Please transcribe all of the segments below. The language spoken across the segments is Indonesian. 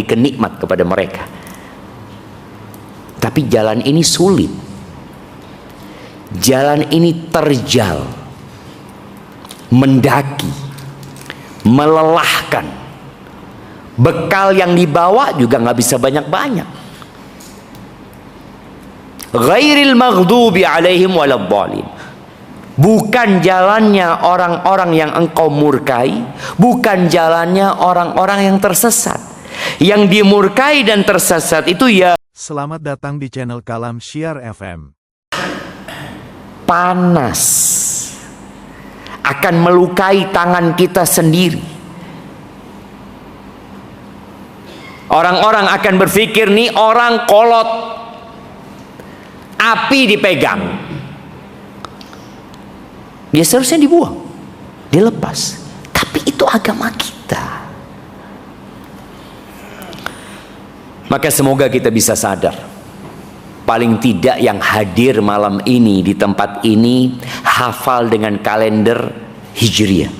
nikmat kepada mereka. Tapi jalan ini sulit. Jalan ini terjal, mendaki, melelahkan. Bekal yang dibawa juga nggak bisa banyak-banyak. Ghairil maghdubi alaihim waladhdallin. Bukan jalannya orang-orang yang engkau murkai, bukan jalannya orang-orang yang tersesat. Yang dimurkai dan tersesat itu ya. Selamat datang di channel Kalam Syiar FM. Panas akan melukai tangan kita sendiri. Orang-orang akan berpikir nih orang kolot, api dipegang, dia seharusnya dibuang, dilepas. Tapi itu agama kita. Maka semoga kita bisa sadar, paling tidak yang hadir malam ini di tempat ini hafal dengan kalender Hijriah.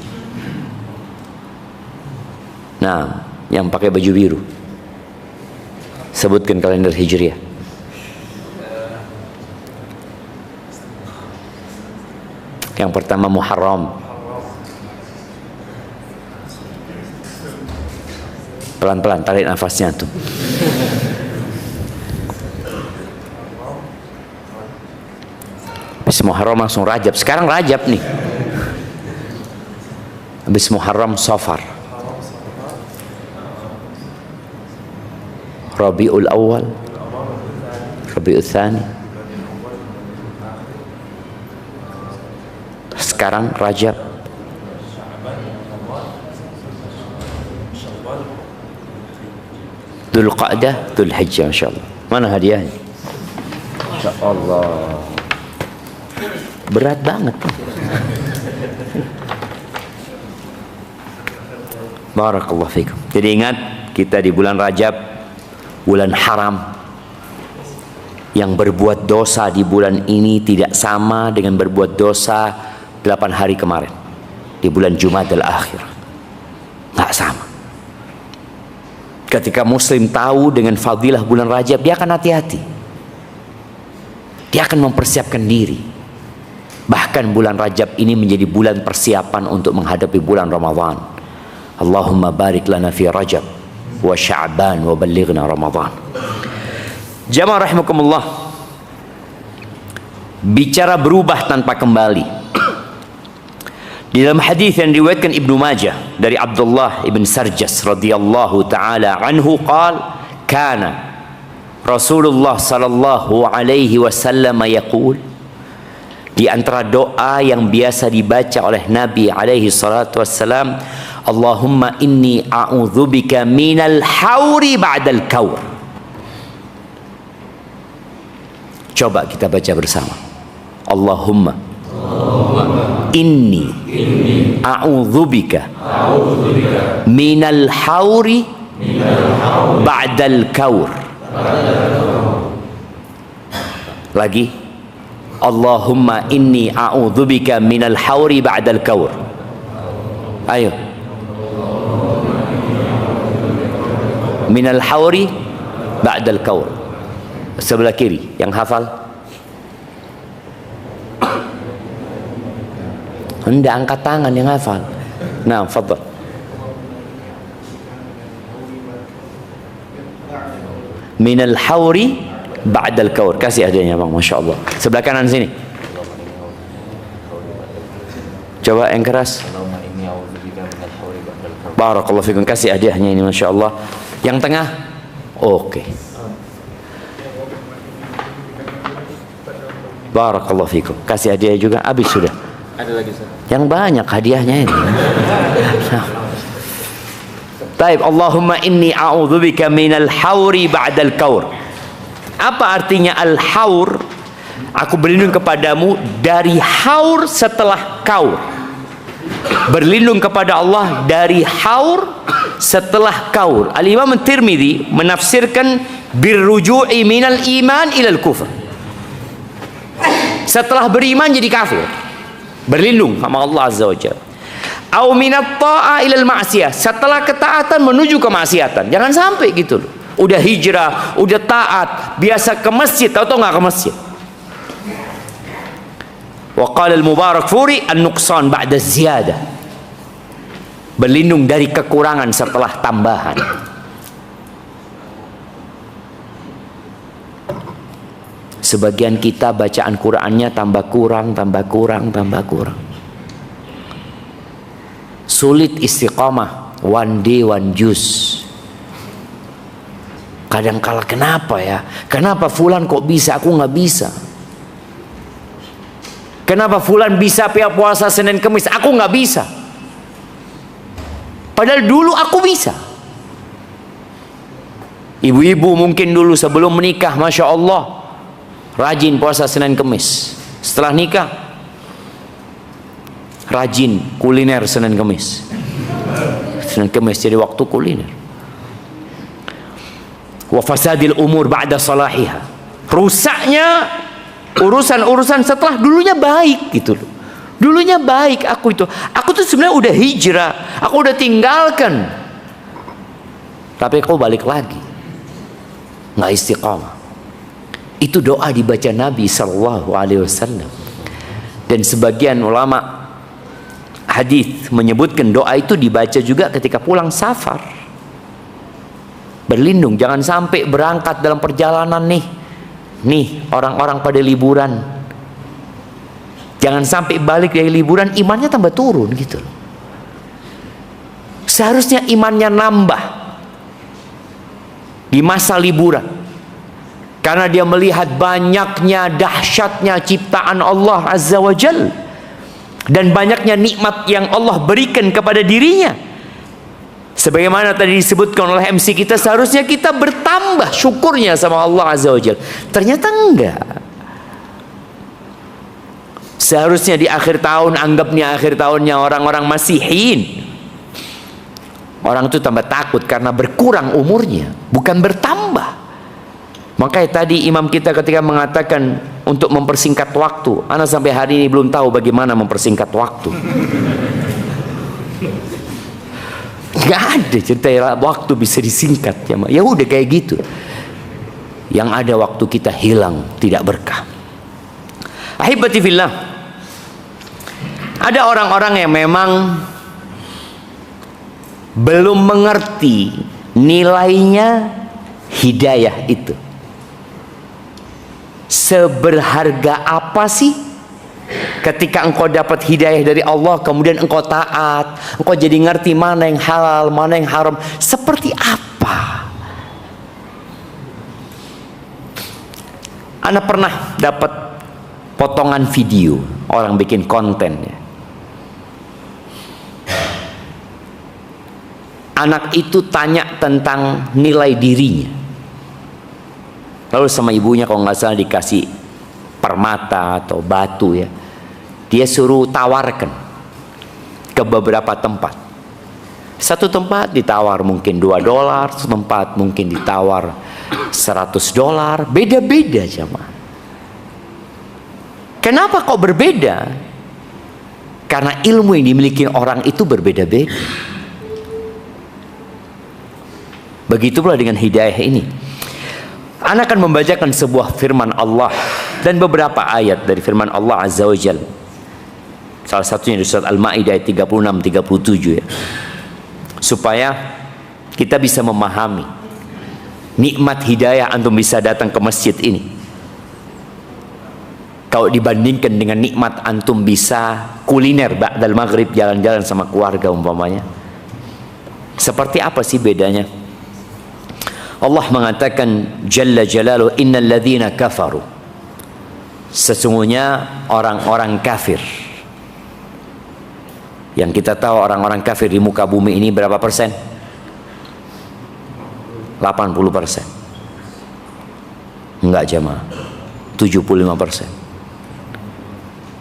Nah, yang pakai baju biru, sebutkan kalender Hijriah. Yang pertama Muharram. Pelan-pelan tarik nafasnya tuh. Habis Muharram langsung Rajab. Sekarang Rajab nih. Habis Muharram Safar. Rabiul Awal, Rabiul Tsani. Sekarang Rajab. Dzulqa'dah, Dzulhijjah, insyaallah. Mana hadiahnya? Insyaallah. Berat banget. Barakallahu fikum. Jadi ingat, kita di bulan Rajab, bulan haram. Yang berbuat dosa di bulan ini tidak sama dengan berbuat dosa 8 hari kemarin di bulan Jumadil Akhir. Nggak sama. Ketika muslim tahu dengan fadilah bulan Rajab, dia akan hati-hati. Dia akan mempersiapkan diri. Bahkan bulan Rajab ini menjadi bulan persiapan untuk menghadapi bulan Ramadan. Allahumma barik lana fi Rajab wa Sya'ban wa ballighna Ramadan. Jamaah rahimakumullah. Bicara berubah tanpa kembali. Di dalam hadis yang diriwayatkan Ibnu Majah dari Abdullah ibn Sarjas radhiyallahu taala anhu qala kana Rasulullah sallallahu alaihi wasallam yaqul, di antara doa yang biasa dibaca oleh Nabi alaihi salatu wassalam, Allahumma inni a'udzubika minal hauri ba'dal kaur. Coba kita baca bersama. Allahumma inni a'udzubika minal hauri ba'dal kaur. Lagi. Allahumma inni a'udzubika minal hauri ba'dal kaur. Ayo. Minal hauri ba'dal kaur. Sebelah kiri yang hafal. Anda angkat tangan yang hafal. Nah, fadhal. Minal hauri ba'dal kaur. Kasih hadiahnya Bang, Masya Allah. Sebelah kanan sini. Coba yang keras. Barakallahu fikum. Kasih hadiahnya ini, Masya Allah. Yang tengah. Oke. Barakallahu fikum. Kasih hadiah juga. Habis sudah. Ada lagi, Ustaz. Yang banyak hadiahnya ini. Baik, Allahumma inni a'udzubika minal hauri ba'dal kaur. Apa artinya al-haur? Aku berlindung kepadamu dari haur setelah kaur. Berlindung kepada Allah dari haur setelah kaur. Al-Imam Tirmidzi menafsirkan birruju'i minal iman ilal kufr. Setelah beriman jadi kafir. Berlindung sama Allah Azza wa Jalla. Au minat ta'a ilal ma'siyah, setelah ketaatan menuju kemaksiatan. Jangan sampai gitu loh. Udah hijrah, udah taat, biasa ke masjid, tahu-tahu nggak ke masjid. Wa qala al-Mubarakfuri an-nuqsan ba'da ziyadah. Berlindung dari kekurangan setelah tambahan. Sebagian kita bacaan Qur'annya tambah kurang. Sulit istiqamah, one day one juice. Kadangkala kenapa ya? Kenapa fulan kok bisa, aku nggak bisa? Kenapa fulan bisa puasa Senin Kemis, aku nggak bisa? Padahal dulu aku bisa. Ibu-ibu mungkin dulu sebelum menikah, Masya Allah, rajin puasa Senin Kemis. Setelah nikah, rajin kuliner Senin Kemis. Senin Kemis jadi waktu kuliner. Wa fasadil umur ba'da salahiha. Rusaknya urusan-urusan setelah dulunya baik gitu loh. Dulunya baik aku itu. Aku tuh sebenarnya udah hijrah, aku udah tinggalkan. Tapi kau balik lagi. Nggak istiqamah. Itu doa dibaca Nabi sallallahu alaihi wasallam. Dan sebagian ulama hadis menyebutkan doa itu dibaca juga ketika pulang safar. Berlindung, jangan sampai berangkat dalam perjalanan nih orang-orang pada liburan, jangan sampai balik dari liburan imannya tambah turun gitu. Seharusnya imannya nambah di masa liburan, karena dia melihat banyaknya dahsyatnya ciptaan Allah Azza wa Jal, dan banyaknya nikmat yang Allah berikan kepada dirinya. Sebagaimana tadi disebutkan oleh MC kita, seharusnya kita bertambah syukurnya sama Allah Azza wa Jalla. Ternyata enggak. Seharusnya di akhir tahun, anggapnya akhir tahunnya orang-orang Masihin, orang itu tambah takut karena berkurang umurnya, bukan bertambah. Makanya tadi imam kita ketika mengatakan untuk mempersingkat waktu, ana sampai hari ini belum tahu bagaimana mempersingkat waktu. Nggak ada cerita waktu bisa disingkat ya udah kayak gitu. Yang ada waktu kita hilang, tidak berkah. Ahibati fillah, ada orang-orang yang memang belum mengerti nilainya hidayah itu. Seberharga apa sih ketika engkau dapat hidayah dari Allah, kemudian engkau taat, engkau jadi ngerti mana yang halal, mana yang haram, seperti apa? Ana pernah dapat potongan video orang bikin konten ya. Anak itu tanya tentang nilai dirinya, lalu sama ibunya kalau nggak salah dikasih permata atau batu ya, dia suruh tawarkan ke beberapa tempat. Satu tempat ditawar mungkin $2, satu tempat mungkin ditawar $100, beda-beda jemaah. Kenapa kok berbeda? Karena ilmu yang dimiliki orang itu berbeda-beda. Begitu pula dengan hidayah ini. Ana akan membacakan sebuah firman Allah dan beberapa ayat dari firman Allah Azza wa Jalla. Salah satunya di surat Al-Maidah ayat 36-37 ya. Supaya kita bisa memahami nikmat hidayah antum bisa datang ke masjid ini. Kalau dibandingkan dengan nikmat antum bisa kuliner ba'dal maghrib, jalan-jalan sama keluarga umpamanya. Seperti apa sih bedanya? Allah mengatakan Jalla Jalaluhu, innal ladzina kafaru, sesungguhnya orang-orang kafir. Yang kita tahu orang-orang kafir di muka bumi ini berapa persen? 80%. Enggak jemaah, 75%.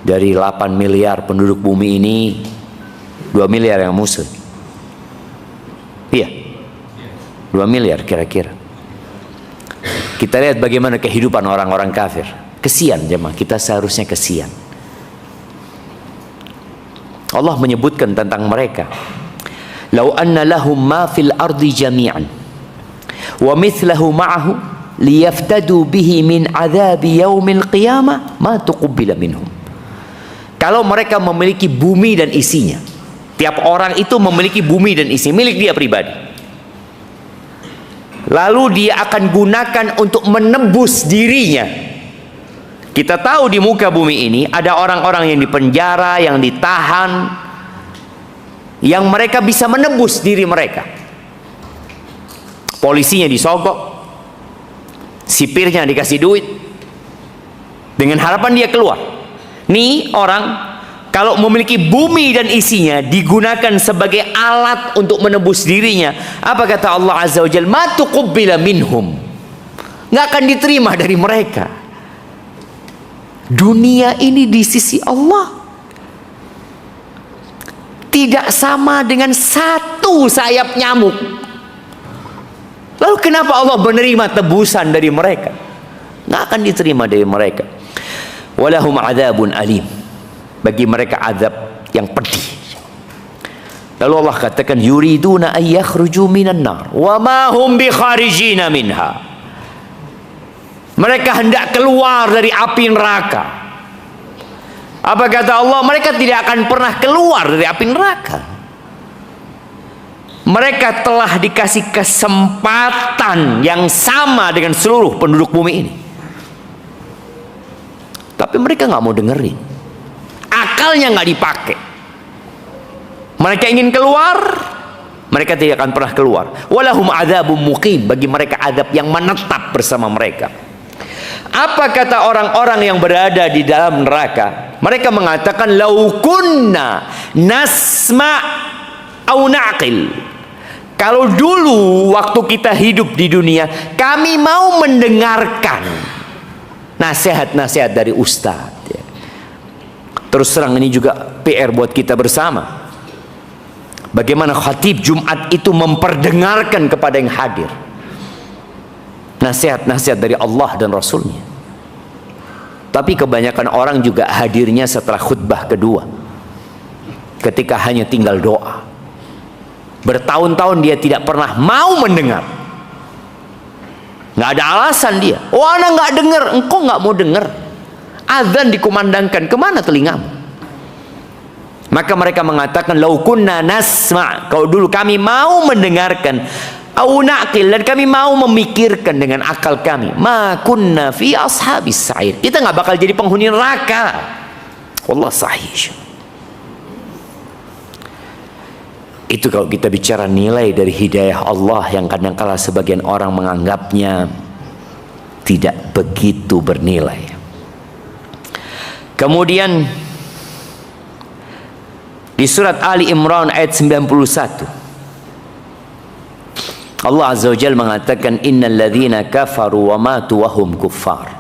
Dari 8 miliar penduduk bumi ini 2 miliar yang muslim. Iya, 2 miliar kira-kira. Kita lihat bagaimana kehidupan orang-orang kafir. Kesian jemaah, kita seharusnya kesian. Allah menyebutkan tentang mereka, "Lau anna lahum ma fil ardi jami'an wa mithlahu ma'ahu liyaftadu bihi min adzabi yaumil qiyamah ma tuqbila minhum." Kalau mereka memiliki bumi dan isinya, tiap orang itu memiliki bumi dan isi milik dia pribadi, lalu dia akan gunakan untuk menebus dirinya. Kita tahu di muka bumi ini ada orang-orang yang dipenjara, yang ditahan, yang mereka bisa menebus diri mereka. Polisinya disogok, sipirnya dikasih duit, dengan harapan dia keluar. Nih orang kalau memiliki bumi dan isinya digunakan sebagai alat untuk menebus dirinya. Apa kata Allah Azza wa Jalla? Ma tuqbila minhum. Nggak akan diterima dari mereka. Dunia ini di sisi Allah tidak sama dengan satu sayap nyamuk. Lalu kenapa Allah menerima tebusan dari mereka? Nggak akan diterima dari mereka. Walahum adzabun alim. Bagi mereka azab yang pedih. Lalu Allah katakan, yuriduna an yakhruju minan nar wa ma hum bikharijina minha. Mereka hendak keluar dari api neraka. Apa kata Allah? Mereka tidak akan pernah keluar dari api neraka. Mereka telah dikasih kesempatan yang sama dengan seluruh penduduk bumi ini, tapi mereka nggak mau dengerin. Akalnya nggak dipakai. Mereka ingin keluar, mereka tidak akan pernah keluar. Walahum adzabum muqim. Bagi mereka azab yang menetap bersama mereka. Apa kata orang-orang yang berada di dalam neraka? Mereka mengatakan, lau kunna nasma' au na'qil. Kalau dulu waktu kita hidup di dunia, kami mau mendengarkan nasihat-nasihat dari ustaz. Terus terang ini juga PR buat kita bersama. Bagaimana khatib Jumat itu memperdengarkan kepada yang hadir nasihat-nasihat dari Allah dan Rasulnya. Tapi kebanyakan orang juga hadirnya setelah khutbah kedua, ketika hanya tinggal doa. Bertahun-tahun dia tidak pernah mau mendengar. Nggak ada alasan dia. Oh, anak nggak dengar. Engkau nggak mau dengar. Azan dikumandangkan, kemana telingamu? Maka mereka mengatakan, lau kunna nasma'. Kalau dulu kami mau mendengarkan, au naqil, dan kami mau memikirkan dengan akal kami, ma kunna fi ashabis sa'ir. Kita nggak bakal jadi penghuni neraka. Wallah sahih. Itu kalau kita bicara nilai dari hidayah Allah yang kadang-kala sebagian orang menganggapnya tidak begitu bernilai. Kemudian di surat Ali Imran ayat 91, Allah Azza wa Jalla mengatakan, innal ladzina kafaru wa matu wa hum kuffar.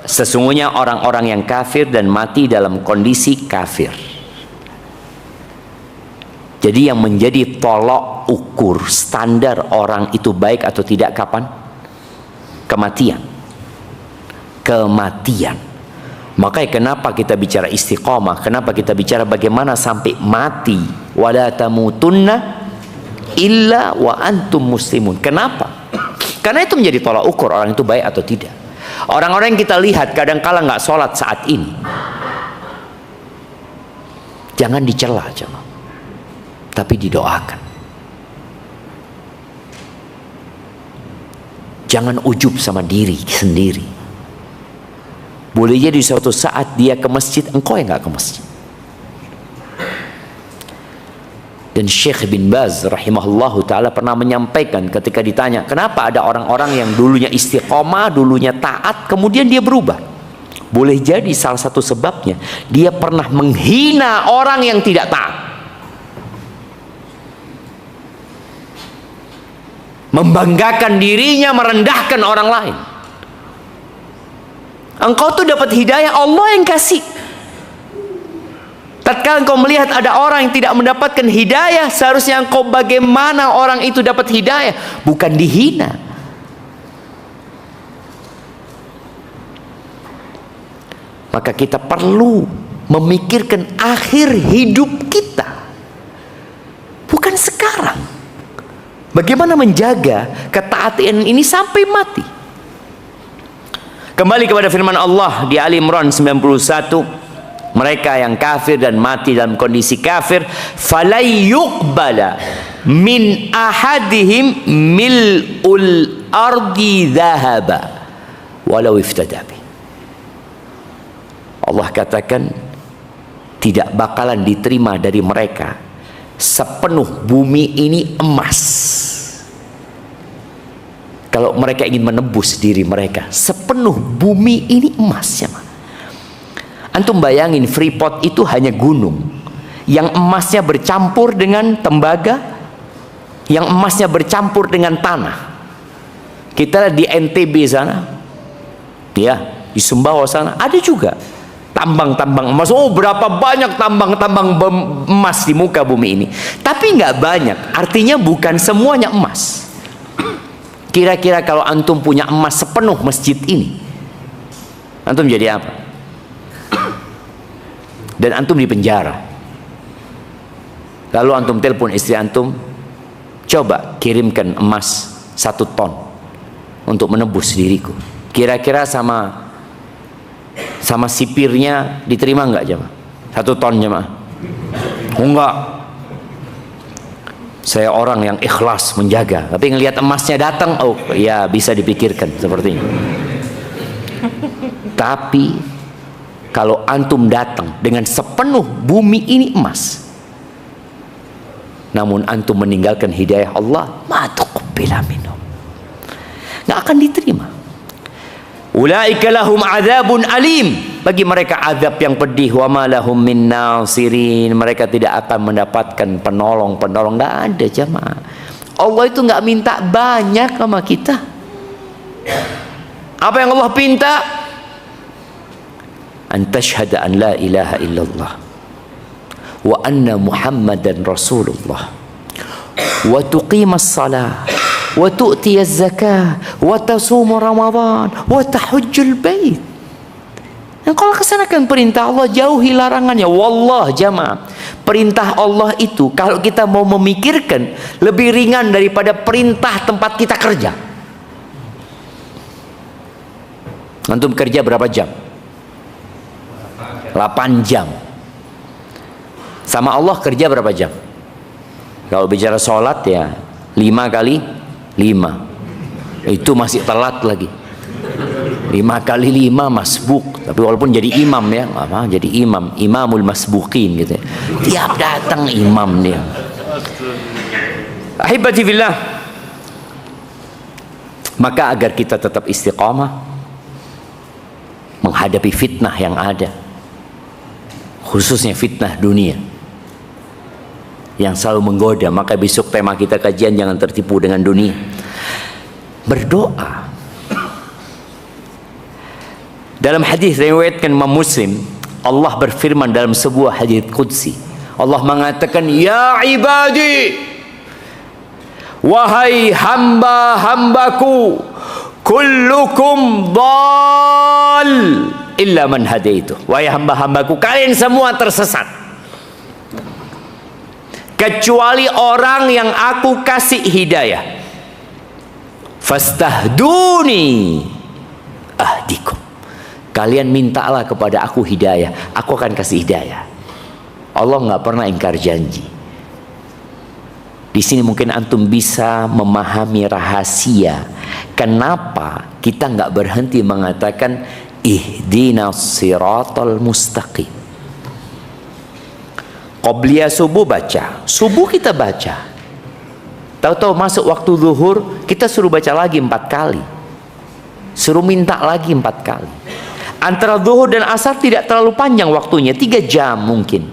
Sesungguhnya orang-orang yang kafir dan mati dalam kondisi kafir. Jadi yang menjadi tolok ukur standar orang itu baik atau tidak kapan? Kematian. Kematian. Makanya kenapa kita bicara istiqamah? Kenapa kita bicara bagaimana sampai mati? Wala tamutunna illa wa antum muslimun. Kenapa? Karena itu menjadi tolak ukur orang itu baik atau tidak. Orang-orang yang kita lihat kadang-kala nggak sholat saat ini, jangan dicela, tapi didoakan. Jangan ujub sama diri sendiri. Boleh jadi suatu saat dia ke masjid, engkau yang nggak ke masjid. Dan Syekh bin Baz rahimahullahu ta'ala pernah menyampaikan ketika ditanya, kenapa ada orang-orang yang dulunya istiqomah, dulunya taat, kemudian dia berubah. Boleh jadi salah satu sebabnya, dia pernah menghina orang yang tidak taat. Membanggakan dirinya, merendahkan orang lain. Engkau tuh dapat hidayah, Allah yang kasih. Tatkala engkau melihat ada orang yang tidak mendapatkan hidayah, seharusnya engkau bagaimana orang itu dapat hidayah, bukan dihina. Maka kita perlu memikirkan akhir hidup kita, bukan sekarang. Bagaimana menjaga ketaatan ini sampai mati. Kembali kepada firman Allah di Ali Imran 91, mereka yang kafir dan mati dalam kondisi kafir, falay yuqbala min ahadihim mil'ul ardi dhahaba walau iftada bi. Allah katakan tidak bakalan diterima dari mereka sepenuh bumi ini emas. Kalau mereka ingin menebus diri mereka, sepenuh bumi ini emas ya. Antum bayangin, Freeport itu hanya gunung yang emasnya bercampur dengan tembaga, yang emasnya bercampur dengan tanah. Kita di NTB sana, ya, di Sumbawa sana ada juga tambang-tambang emas. Oh, berapa banyak tambang-tambang emas di muka bumi ini. Tapi nggak banyak, artinya bukan semuanya emas. Kira-kira kalau antum punya emas sepenuh masjid ini, antum jadi apa? Dan antum di penjara. Lalu antum telepon istri antum, coba kirimkan emas 1 ton untuk menebus diriku. Kira-kira sama sipirnya diterima enggak jemaah? 1 ton jemaah? Oh enggak. Saya orang yang ikhlas menjaga, tapi ngelihat emasnya datang, oh ya bisa dipikirkan seperti ini. Tapi kalau antum datang dengan sepenuh bumi ini emas, namun antum meninggalkan hidayah Allah, ma tuqbila minhum, nggak akan diterima. Ulaika lahum adzabun alim, bagi mereka azab yang pedih. Wa ma lahum min nasirin, mereka tidak akan mendapatkan penolong-penolong. Nggak ada jemaah. Allah itu nggak minta banyak sama kita. Apa yang Allah minta? An tashhada an la ilaha illallah wa anna muhammadan rasulullah wa tuqimas salah wa tu'tiyaz zakah wa tasumu ramadan wa tahujjul bait. Dan kalau laksanakan perintah Allah, jauhi larangannya. Wallah jamaah, perintah Allah itu kalau kita mau memikirkan lebih ringan daripada perintah tempat kita kerja. Antum kerja berapa jam? 8 jam. Sama Allah kerja berapa jam? Kalau bicara sholat ya 5 kali 5. Itu masih telat lagi. 5 kali 5 masbuk. Tapi walaupun jadi imam ya, apa? Jadi imam, imamul masbukin gitu. Tiap datang imam dia. Ahibati fillah. Maka agar kita tetap istiqamah menghadapi fitnah yang ada, khususnya fitnah dunia yang selalu menggoda, maka besok tema kita kajian jangan tertipu dengan dunia. Berdoa. Dalam hadis riwayatkan Imam Muslim, Allah berfirman dalam sebuah hadis qudsi. Allah mengatakan, ya ibadi, wahai hamba-hambaku, kullukum dhal illa man hadaitu. Wahai hamba-hambaku, kalian semua tersesat kecuali orang yang aku kasih hidayah. Fastahduni ahdikum. Kalian mintalah kepada aku hidayah, aku akan kasih hidayah. Allah nggak pernah ingkar janji. Di sini mungkin antum bisa memahami rahasia kenapa kita nggak berhenti mengatakan ihdinas siratal mustaqim. Qobliyah subuh baca, subuh kita baca. Tahu-tahu masuk waktu zuhur kita suruh baca lagi 4 kali, suruh minta lagi 4 kali. Antara zuhur dan asar tidak terlalu panjang waktunya, 3 jam mungkin.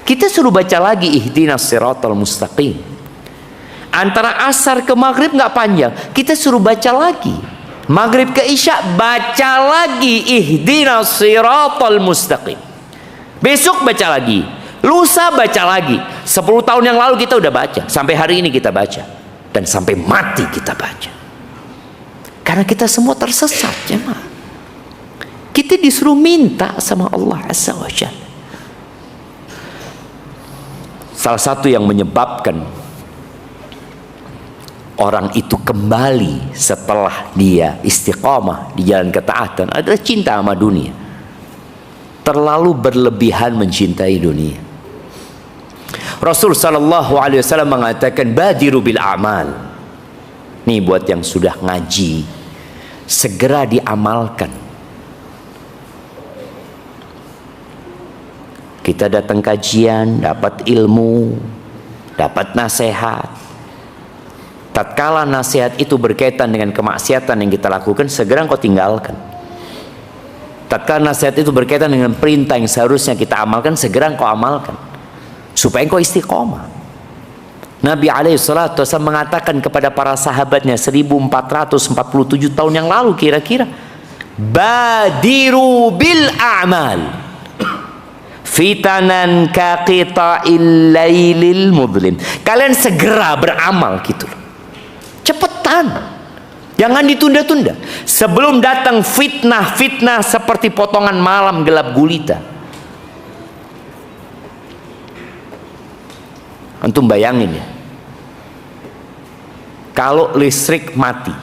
Kita suruh baca lagi ihdinas siratal mustaqim. Antara asar ke maghrib nggak panjang, kita suruh baca lagi. Maghrib ke isya baca lagi ihdinas siratal mustaqim. Besok baca lagi, lusa baca lagi. 10 tahun yang lalu kita udah baca, sampai hari ini kita baca, dan sampai mati kita baca. Karena kita semua tersesat jemaah. Kita Kita disuruh minta sama Allah Azza wa Jalla. Salah satu yang menyebabkan orang itu kembali setelah dia istiqamah di jalan ketaatan adalah cinta sama dunia. Terlalu berlebihan mencintai dunia. Rasul sallallahu alaihi wasallam mengatakan badiru bil a'mal. Nih buat yang sudah ngaji, segera diamalkan. Kita datang kajian, dapat ilmu, dapat nasihat. Tatkala nasihat itu berkaitan dengan kemaksiatan yang kita lakukan, segera kau tinggalkan. Tatkala nasihat itu berkaitan dengan perintah yang seharusnya kita amalkan, segera kau amalkan. Supaya kau istiqomah. Nabi SAW mengatakan kepada para sahabatnya 1447 tahun yang lalu kira-kira, badiru bil a'mal fitanan kaqita'il lailil mudlim. Kalian segera beramal gitu loh. Cepetan. Jangan ditunda-tunda. Sebelum datang fitnah-fitnah seperti potongan malam gelap gulita. Antum bayangin ya. Kalau listrik mati,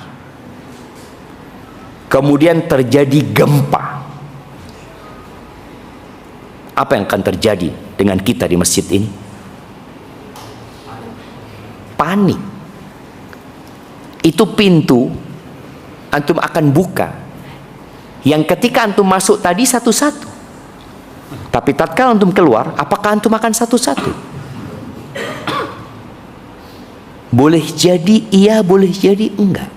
kemudian terjadi gempa, apa yang akan terjadi dengan kita di masjid ini? Panik. Itu pintu antum akan buka, yang ketika antum masuk tadi satu-satu, tapi tatkala antum keluar, apakah antum akan satu-satu? Boleh jadi iya, boleh jadi enggak.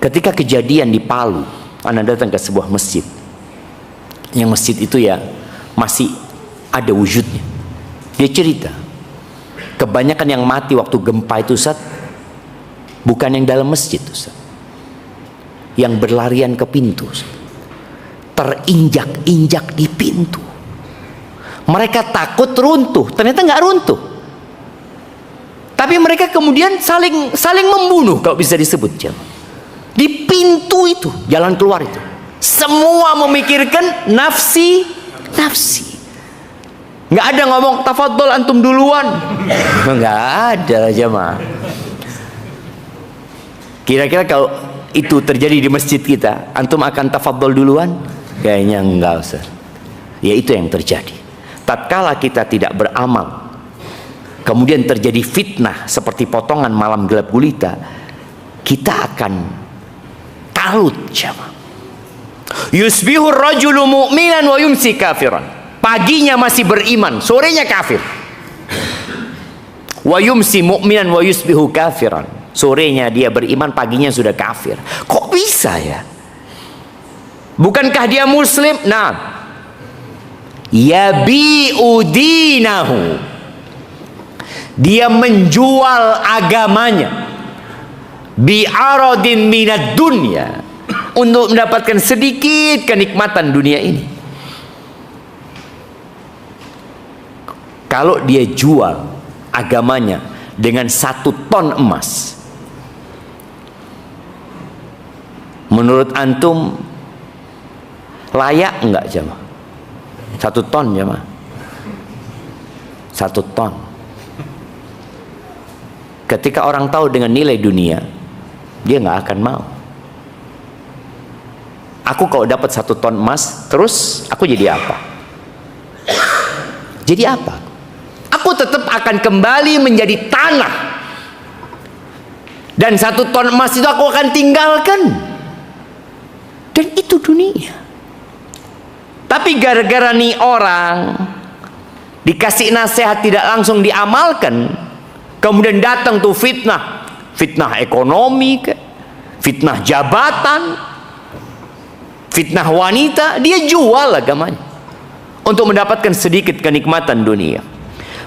Ketika kejadian di Palu, Anda datang ke sebuah masjid, yang masjid itu ya masih ada wujudnya. Dia cerita, kebanyakan yang mati waktu gempa itu Ustaz, bukan yang dalam masjid Ustaz, yang berlarian ke pintu Ustaz. Terinjak-injak di pintu. Mereka takut runtuh, ternyata nggak runtuh. Tapi mereka kemudian saling membunuh, kalau bisa disebut di pintu itu, jalan keluar itu. Semua memikirkan nafsi. Nggak ada ngomong tafadhol antum duluan. Nggak ada jemaah. Kira-kira kalau itu terjadi di masjid kita, antum akan tafadhol duluan? Kayaknya enggak Ustaz. Ya itu yang terjadi. Tatkala kita tidak beramal, kemudian terjadi fitnah seperti potongan malam gelap gulita, kita akan kalut jemaah. Yusbihur rajulu mu'minan wa yumsi kafiran. Paginya masih beriman, sorenya kafir. Wa yumsi mu'minan wa yusbihu kafiran. Sorenya dia beriman, paginya sudah kafir. Kok bisa ya? Bukankah dia muslim? Nah, yabi'u dinahu. Dia menjual agamanya bi'aradin minad dunya, untuk mendapatkan sedikit kenikmatan dunia ini. Kalau dia jual agamanya dengan 1 ton emas, menurut antum layak enggak jemaah? 1 ton jemaah, 1 ton. Ketika orang tahu dengan nilai dunia, dia nggak akan mau. Aku kalau dapat 1 ton emas, terus aku jadi apa? Jadi apa? Aku tetap akan kembali menjadi tanah. Dan 1 ton emas itu aku akan tinggalkan. Dan itu dunia. Tapi gara-gara nih orang dikasih nasihat tidak langsung diamalkan, kemudian datang tuh fitnah. Fitnah ekonomi, fitnah jabatan, fitnah wanita, dia jual agamanya untuk mendapatkan sedikit kenikmatan dunia.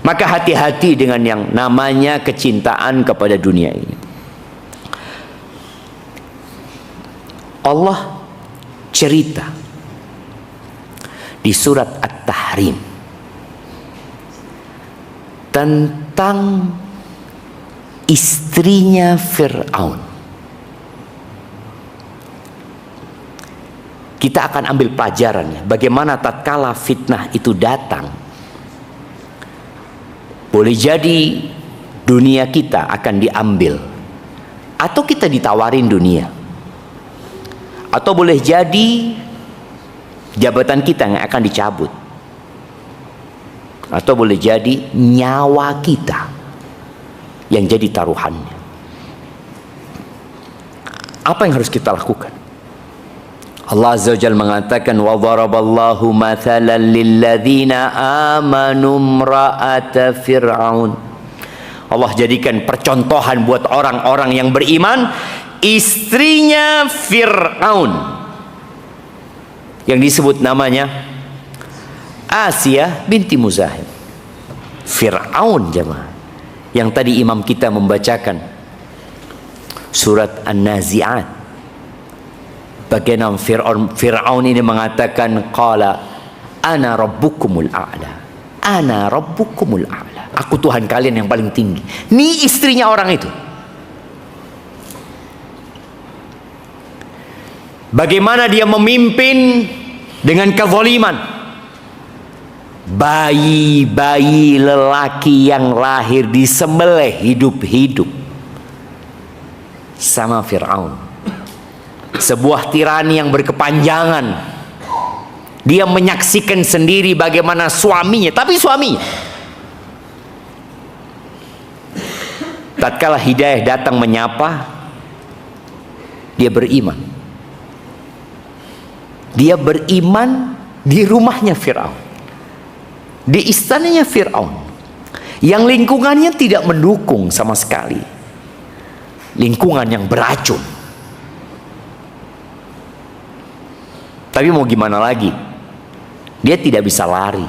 Maka hati-hati dengan yang namanya kecintaan kepada dunia ini. Allah cerita di surat At-Tahrim tentang istrinya Fir'aun kita akan ambil pelajarannya. Bagaimana tatkala fitnah itu datang, boleh jadi dunia kita akan diambil, atau kita ditawarin dunia, atau boleh jadi jabatan kita yang akan dicabut, atau boleh jadi nyawa kita yang jadi taruhannya. Apa yang harus kita lakukan? Allah Azza wa Jalla mengatakan, wa dharaballahu mathalan lilladzina amanu imra'ata fir'aun. Allah jadikan percontohan buat orang-orang yang beriman, istrinya Fir'aun, yang disebut namanya Asia binti Muzahim. Fir'aun jemaah, yang tadi imam kita membacakan surat An-Nazi'at. Bagaimana Fir'aun ini mengatakan, qala ana rabbukumul a'la, ana rabbukumul a'la, aku Tuhan kalian yang paling tinggi. Ini istrinya orang itu. Bagaimana dia memimpin dengan kezaliman. Bayi-bayi lelaki yang lahir disembelih hidup-hidup sama Fir'aun. Sebuah tirani yang berkepanjangan. Dia menyaksikan sendiri bagaimana suaminya, tapi suaminya tatkala hidayah datang menyapa, dia beriman. Dia beriman di rumahnya Fir'aun, di istananya Fir'aun, yang lingkungannya tidak mendukung sama sekali, lingkungan yang beracun. Tapi mau gimana lagi, dia tidak bisa lari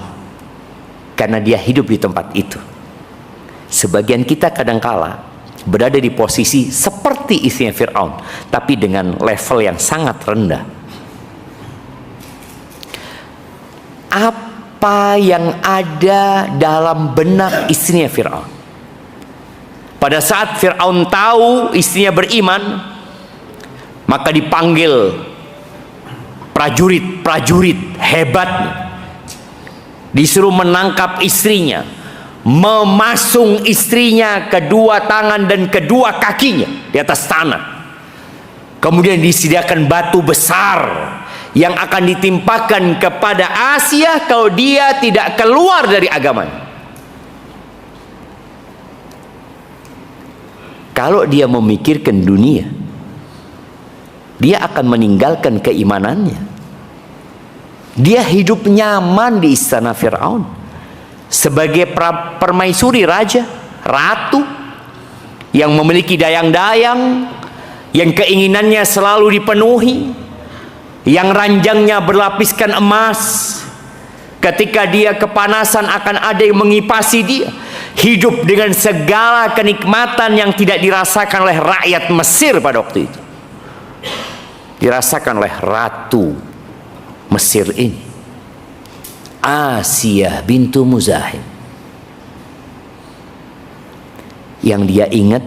karena dia hidup di tempat itu. Sebagian kita kadangkala berada di posisi seperti istrinya Fir'aun, tapi dengan level yang sangat rendah. Apa yang ada dalam benak istrinya Fir'aun? Pada saat Fir'aun tahu istrinya beriman, maka dipanggil prajurit-prajurit hebatnya, disuruh menangkap istrinya, memasung istrinya kedua tangan dan kedua kakinya di atas tanah. Kemudian disediakan batu besar yang akan ditimpakan kepada Asia kalau dia tidak keluar dari agamanya. Kalau dia memikirkan dunia, dia akan meninggalkan keimanannya. Dia hidup nyaman di istana Fir'aun sebagai permaisuri raja, ratu yang memiliki dayang-dayang, yang keinginannya selalu dipenuhi, yang ranjangnya berlapiskan emas. Ketika dia kepanasan akan ada yang mengipasi dia. Hidup dengan segala kenikmatan yang tidak dirasakan oleh rakyat Mesir pada waktu itu, dirasakan oleh ratu Mesir ini, Asia bintu Muzahim. Yang dia ingat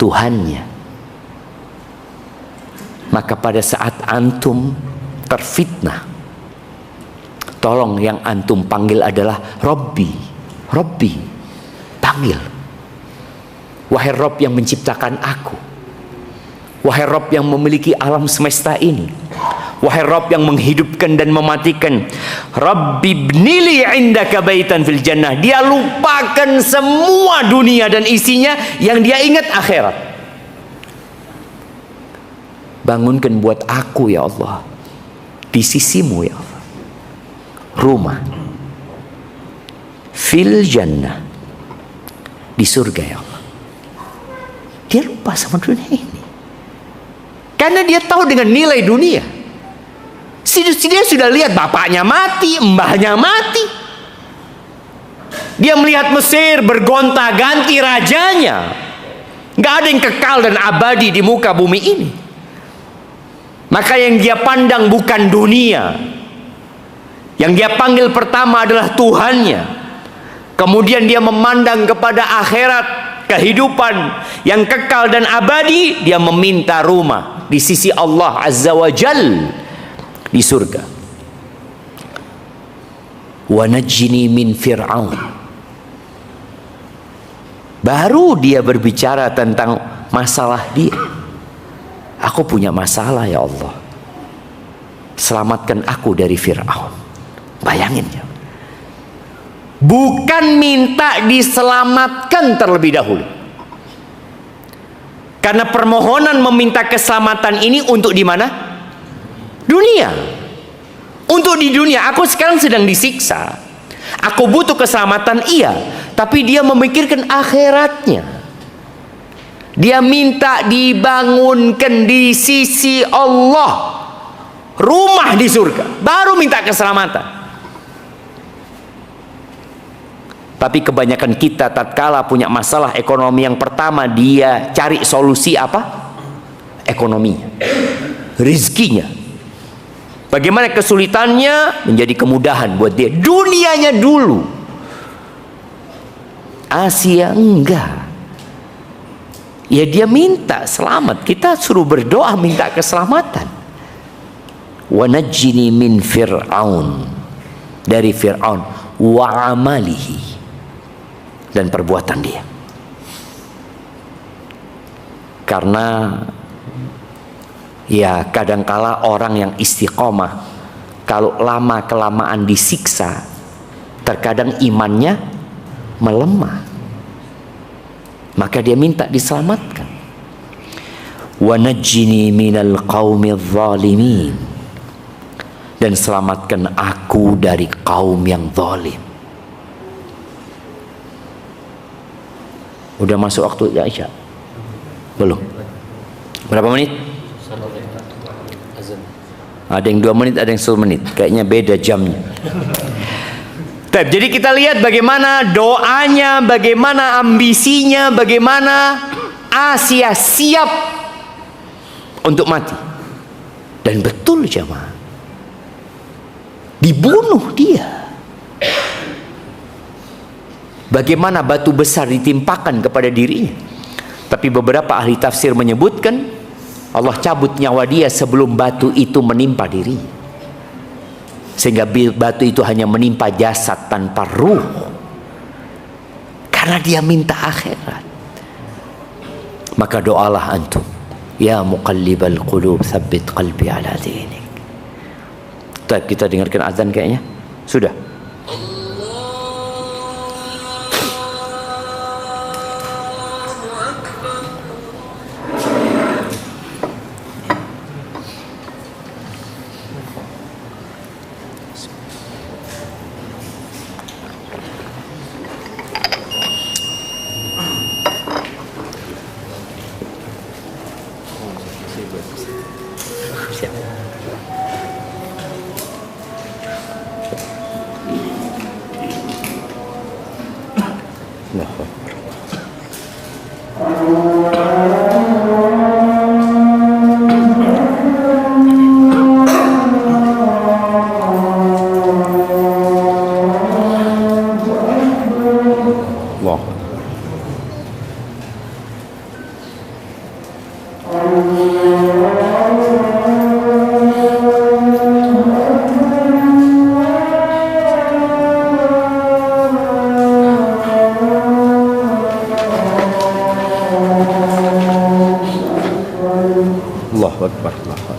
Tuhannya. Maka pada saat antum terfitnah, tolong yang antum panggil adalah Robbi. Robbi, panggil. Wahai Rob yang menciptakan aku, wahai Rob yang memiliki alam semesta ini, wahai Rob yang menghidupkan dan mematikan. Rabbi bnili indaka baitan fil jannah. Dia lupakan semua dunia dan isinya, yang dia ingat akhirat. Bangunkan buat aku ya Allah di sisimu ya Allah rumah fil jannah, di surga ya Allah. Dia lupa sama dunia ini karena dia tahu dengan nilai dunia. Dia sudah lihat bapaknya mati, mbahnya mati. Dia melihat Mesir bergonta-ganti rajanya. Gak ada yang kekal dan abadi di muka bumi ini. Maka yang dia pandang bukan dunia. Yang dia panggil pertama adalah Tuhannya. Kemudian dia memandang kepada akhirat, kehidupan yang kekal dan abadi. Dia meminta rumah di sisi Allah Azza wa Jal. di surga. Wa najjini min Fir'aun. Baru dia berbicara tentang masalah dia. Aku punya masalah ya Allah. Selamatkan aku dari Fir'aun. Bayangin ya. Bukan minta diselamatkan terlebih dahulu. Karena permohonan meminta keselamatan ini untuk di mana? Dunia. Untuk di dunia. Aku sekarang sedang disiksa. Aku butuh keselamatan, iya. Tapi dia memikirkan akhiratnya. Dia minta dibangunkan di sisi Allah rumah di surga, baru minta keselamatan. Tapi kebanyakan kita tatkala punya masalah ekonomi, yang pertama dia cari solusi apa? Ekonominya, rizkinya. Bagaimana kesulitannya menjadi kemudahan buat dia. Dunianya dulu. Asia enggak. Ya dia minta selamat. Kita suruh berdoa minta keselamatan. Wa najjini min Fir'aun, dari Fir'aun, wa amalihi, dan perbuatan dia. Karena ya kadangkala orang yang istiqomah kalau lama kelamaan disiksa, terkadang imannya melemah. Maka dia minta diselamatkan. Wa najjini minal qaumidz zalimin, dan selamatkan aku dari kaum yang zalim. Udah masuk waktu Isya? Belum? Berapa menit? Ada yang 2 menit, ada yang 1 menit. Kayaknya beda jamnya. Jadi kita lihat bagaimana doanya, bagaimana ambisinya, bagaimana Asia siap untuk mati. Dan betul jemaah, dibunuh dia. Bagaimana batu besar ditimpakan kepada dirinya. Tapi beberapa ahli tafsir menyebutkan Allah cabut nyawa dia sebelum batu itu menimpa dirinya, sehingga batu itu hanya menimpa jasad tanpa ruh. Karena dia minta akhirat. Maka doalah antum, ya muqallibal qulub tsabbit qalbi ala dinik. Kita dengarkan azan kayaknya. Sudah. Allahu Akbar, Allahu Akbar.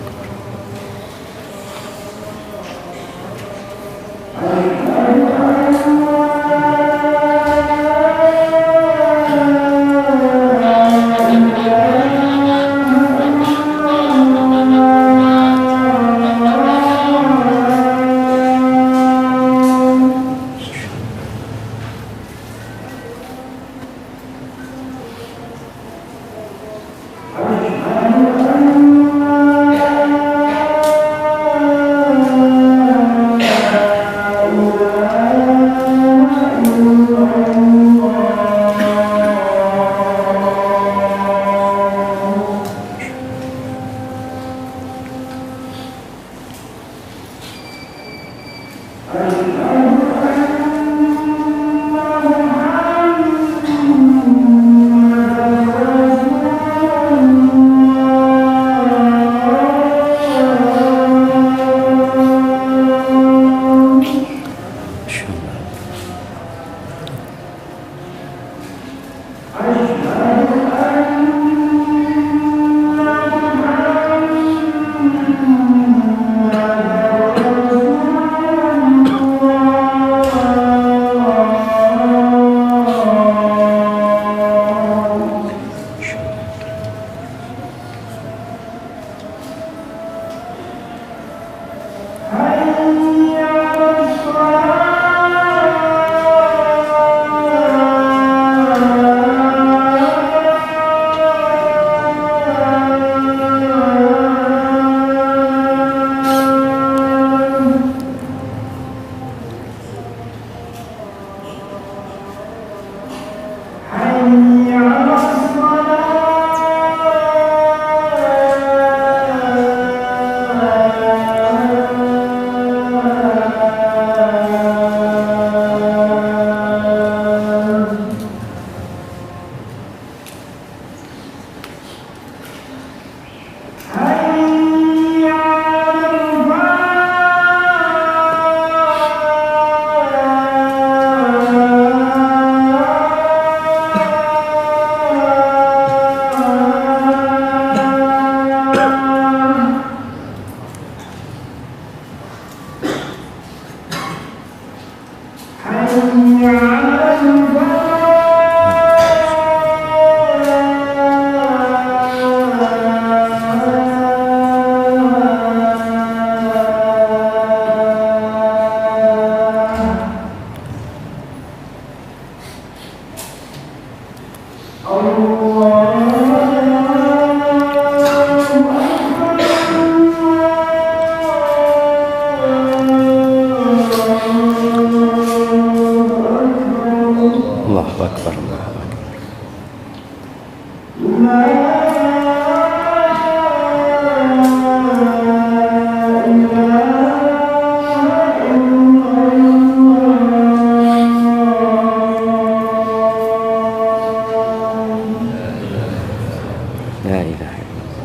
La ilaha illallah.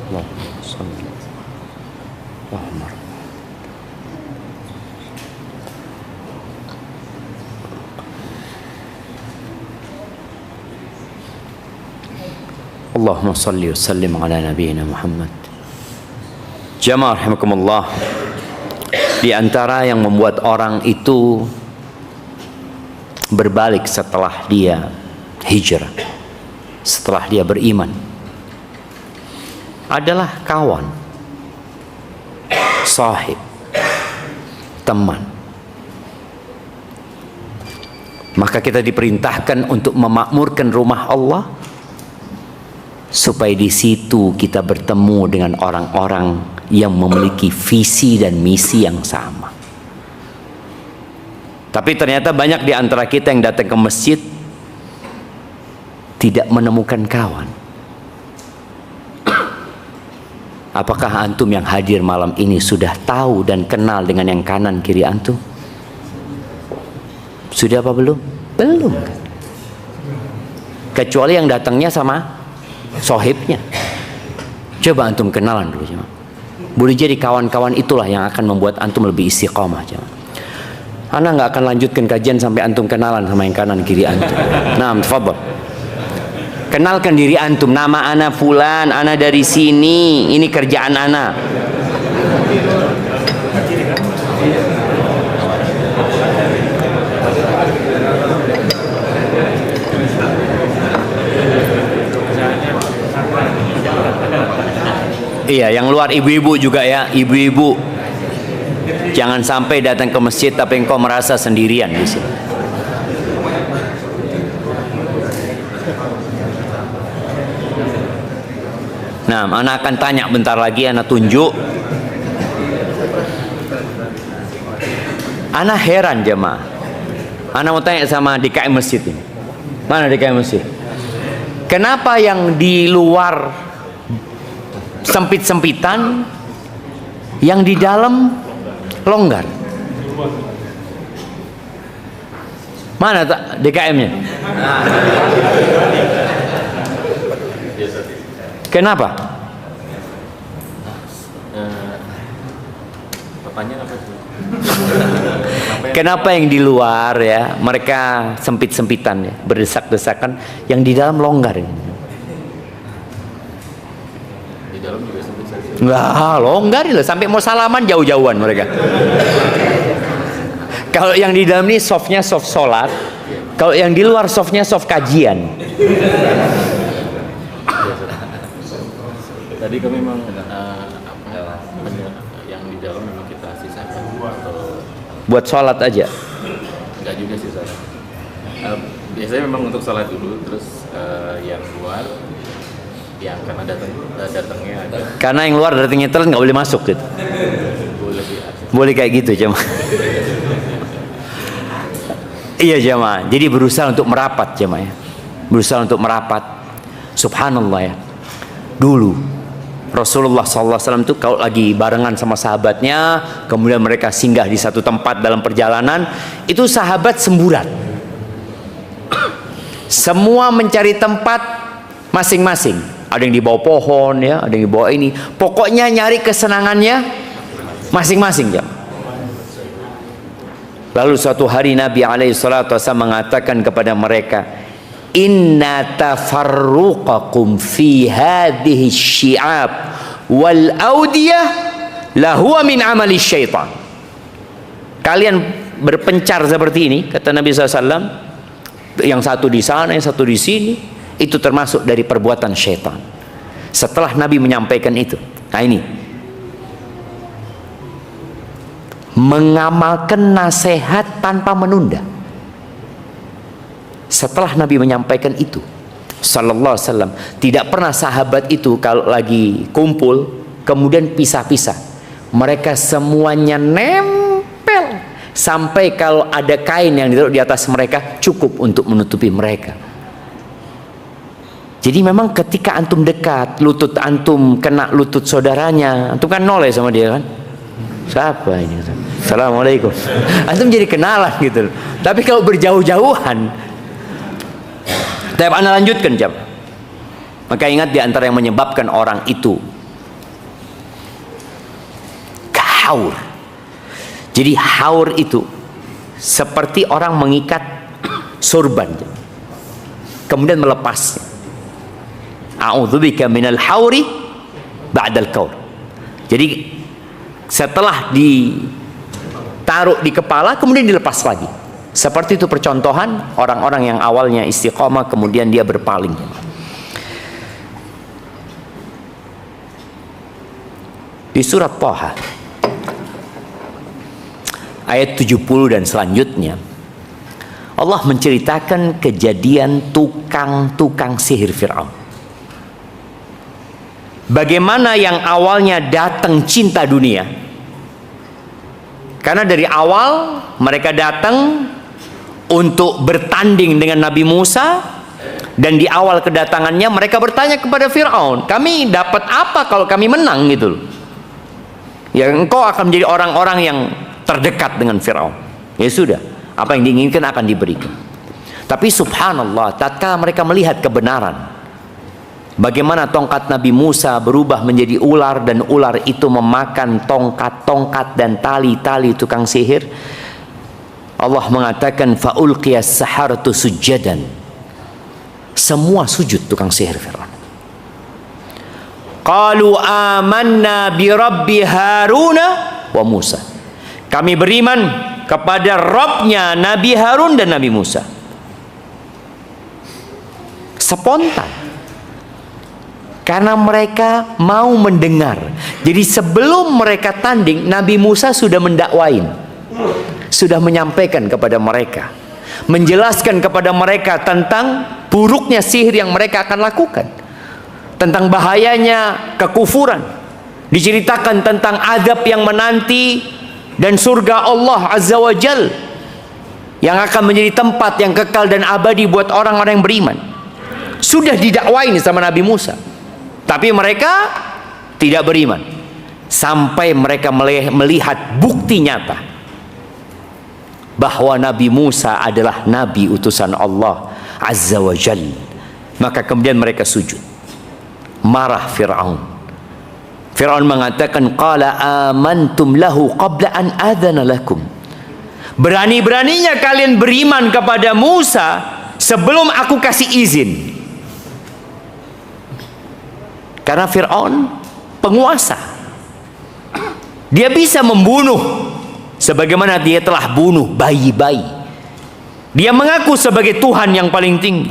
Allahumma shalli. Allahumma. Allahumma salli wa sallim ala nabiyyina Muhammad. Jamaah rahimakumullah. Di antara yang membuat orang itu berbalik setelah dia hijrah, setelah dia beriman, adalah kawan, sahib, teman. Maka kita diperintahkan untuk memakmurkan rumah Allah, supaya di situ kita bertemu dengan orang-orang yang memiliki visi dan misi yang sama. Tapi ternyata banyak di antara kita yang datang ke masjid tidak menemukan kawan. Apakah antum yang hadir malam ini sudah tahu dan kenal dengan yang kanan kiri antum? Sudah apa belum? Belum. Kecuali yang datangnya sama sohibnya. Coba antum kenalan dulu, jemaah. Boleh jadi kawan-kawan itulah yang akan membuat antum lebih istiqomah, jemaah. Ana nggak akan lanjutkan kajian sampai antum kenalan sama yang kanan kiri antum. Nah, tafadhol. Kenalkan diri antum. Nama ana fulan, ana dari sini, ini kerjaan ana. Iya, yang luar ibu-ibu juga ya, ibu-ibu. Jangan sampai datang ke masjid tapi engkau merasa sendirian di sini. Nah, anak akan tanya bentar lagi, anak tunjuk. Anak heran jemaah. Anak mau tanya sama DKM masjid ini. Mana DKM masjid? Kenapa yang di luar sempit-sempitan, yang di dalam longgar? Mana DKM-nya? Kenapa? Pertanyaan apa itu? Kenapa yang di luar ya mereka sempit-sempitan ya, berdesak-desakan, yang di dalam longgar? Di dalam juga sempit-sempitan. Enggak, longgar loh, sampai mau salaman jauh-jauhan mereka. Kalau yang di dalam ini softnya soft sholat, kalau yang di luar softnya soft kajian. Tadi kami memang yang di dalam memang kita sisakan atau buat sholat aja? Enggak juga sih saya. Biasanya memang untuk sholat dulu, terus yang luar, yang karena datangnya ada. Karena yang luar datangnya telat nggak boleh masuk gitu. Boleh sih. Boleh kayak gitu jemaah. Iya jemaah. Jadi berusaha untuk merapat jemaah ya. Berusaha untuk merapat. Subhanallah ya. Dulu Rasulullah SAW itu kalau lagi barengan sama sahabatnya, kemudian mereka singgah di satu tempat dalam perjalanan, itu sahabat semburat. Semua mencari tempat masing-masing. Ada yang di bawah pohon ya, ada yang di bawah ini. Pokoknya nyari kesenangannya masing-masing ya. Lalu suatu hari Nabi SAW mengatakan kepada mereka, inna tafarruqakum fi hadhihi syi'ab wal audiyah lahuwa min amali syaitan. Kalian berpencar seperti ini, kata Nabi SAW, yang satu di sana, yang satu di sini, itu termasuk dari perbuatan syaitan. Setelah Nabi menyampaikan itu, nah ini mengamalkan nasihat tanpa menunda. Setelah Nabi menyampaikan itu sallallahu alaihi wasallam, tidak pernah sahabat itu kalau lagi kumpul kemudian pisah-pisah. Mereka semuanya nempel sampai kalau ada kain yang ditaruh di atas mereka cukup untuk menutupi mereka. Jadi memang ketika antum dekat, lutut antum kena lutut saudaranya, antum kan noleh sama dia kan. Siapa ini? Assalamualaikum. Antum jadi kenalan gitu. Tapi kalau berjauh-jauhan, Anda lanjutkan jam. Maka ingat di antara yang menyebabkan orang itu haur. Jadi haur itu seperti orang mengikat sorban kemudian melepasnya. A'udzubika minal hauri ba'dal kaur. Jadi setelah ditaruh di kepala kemudian dilepas lagi. Seperti itu percontohan orang-orang yang awalnya istiqomah kemudian dia berpaling. Di surat Thaha ayat 70 dan selanjutnya Allah menceritakan kejadian tukang-tukang sihir Fir'aun. Bagaimana yang awalnya datang cinta dunia, karena dari awal mereka datang untuk bertanding dengan Nabi Musa, dan di awal kedatangannya mereka bertanya kepada Fir'aun, kami dapat apa kalau kami menang gitu loh. Ya engkau akan menjadi orang-orang yang terdekat dengan Fir'aun. Ya sudah, apa yang diinginkan akan diberikan. Tapi subhanallah, tatkala mereka melihat kebenaran, bagaimana tongkat Nabi Musa berubah menjadi ular dan ular itu memakan tongkat-tongkat dan tali-tali tukang sihir, Allah mengatakan faulqiyas saharatu sujadan. Semua sujud tukang sihir Fir'aun. Qalu amanna bi rabbi Haruna wa Musa. Kami beriman kepada Rabbnya Nabi Harun dan Nabi Musa. Spontan. Karena mereka mau mendengar. Jadi sebelum mereka tanding, Nabi Musa sudah mendakwain, sudah menyampaikan kepada mereka, menjelaskan kepada mereka tentang buruknya sihir yang mereka akan lakukan, tentang bahayanya kekufuran, diceritakan tentang adab yang menanti dan surga Allah Azza wa Jal yang akan menjadi tempat yang kekal dan abadi buat orang-orang yang beriman. Sudah didakwain sama Nabi Musa. Tapi mereka tidak beriman sampai mereka melihat bukti nyata bahwa Nabi Musa adalah Nabi utusan Allah Azza wa Jal. Maka kemudian mereka sujud. Marah Fir'aun. Fir'aun mengatakan, qala amantum lahu qabla an adhana lakum. Berani-beraninya kalian beriman kepada Musa sebelum aku kasih izin. Karena Fir'aun penguasa, dia bisa membunuh sebagaimana dia telah bunuh bayi-bayi. Dia mengaku sebagai Tuhan yang paling tinggi.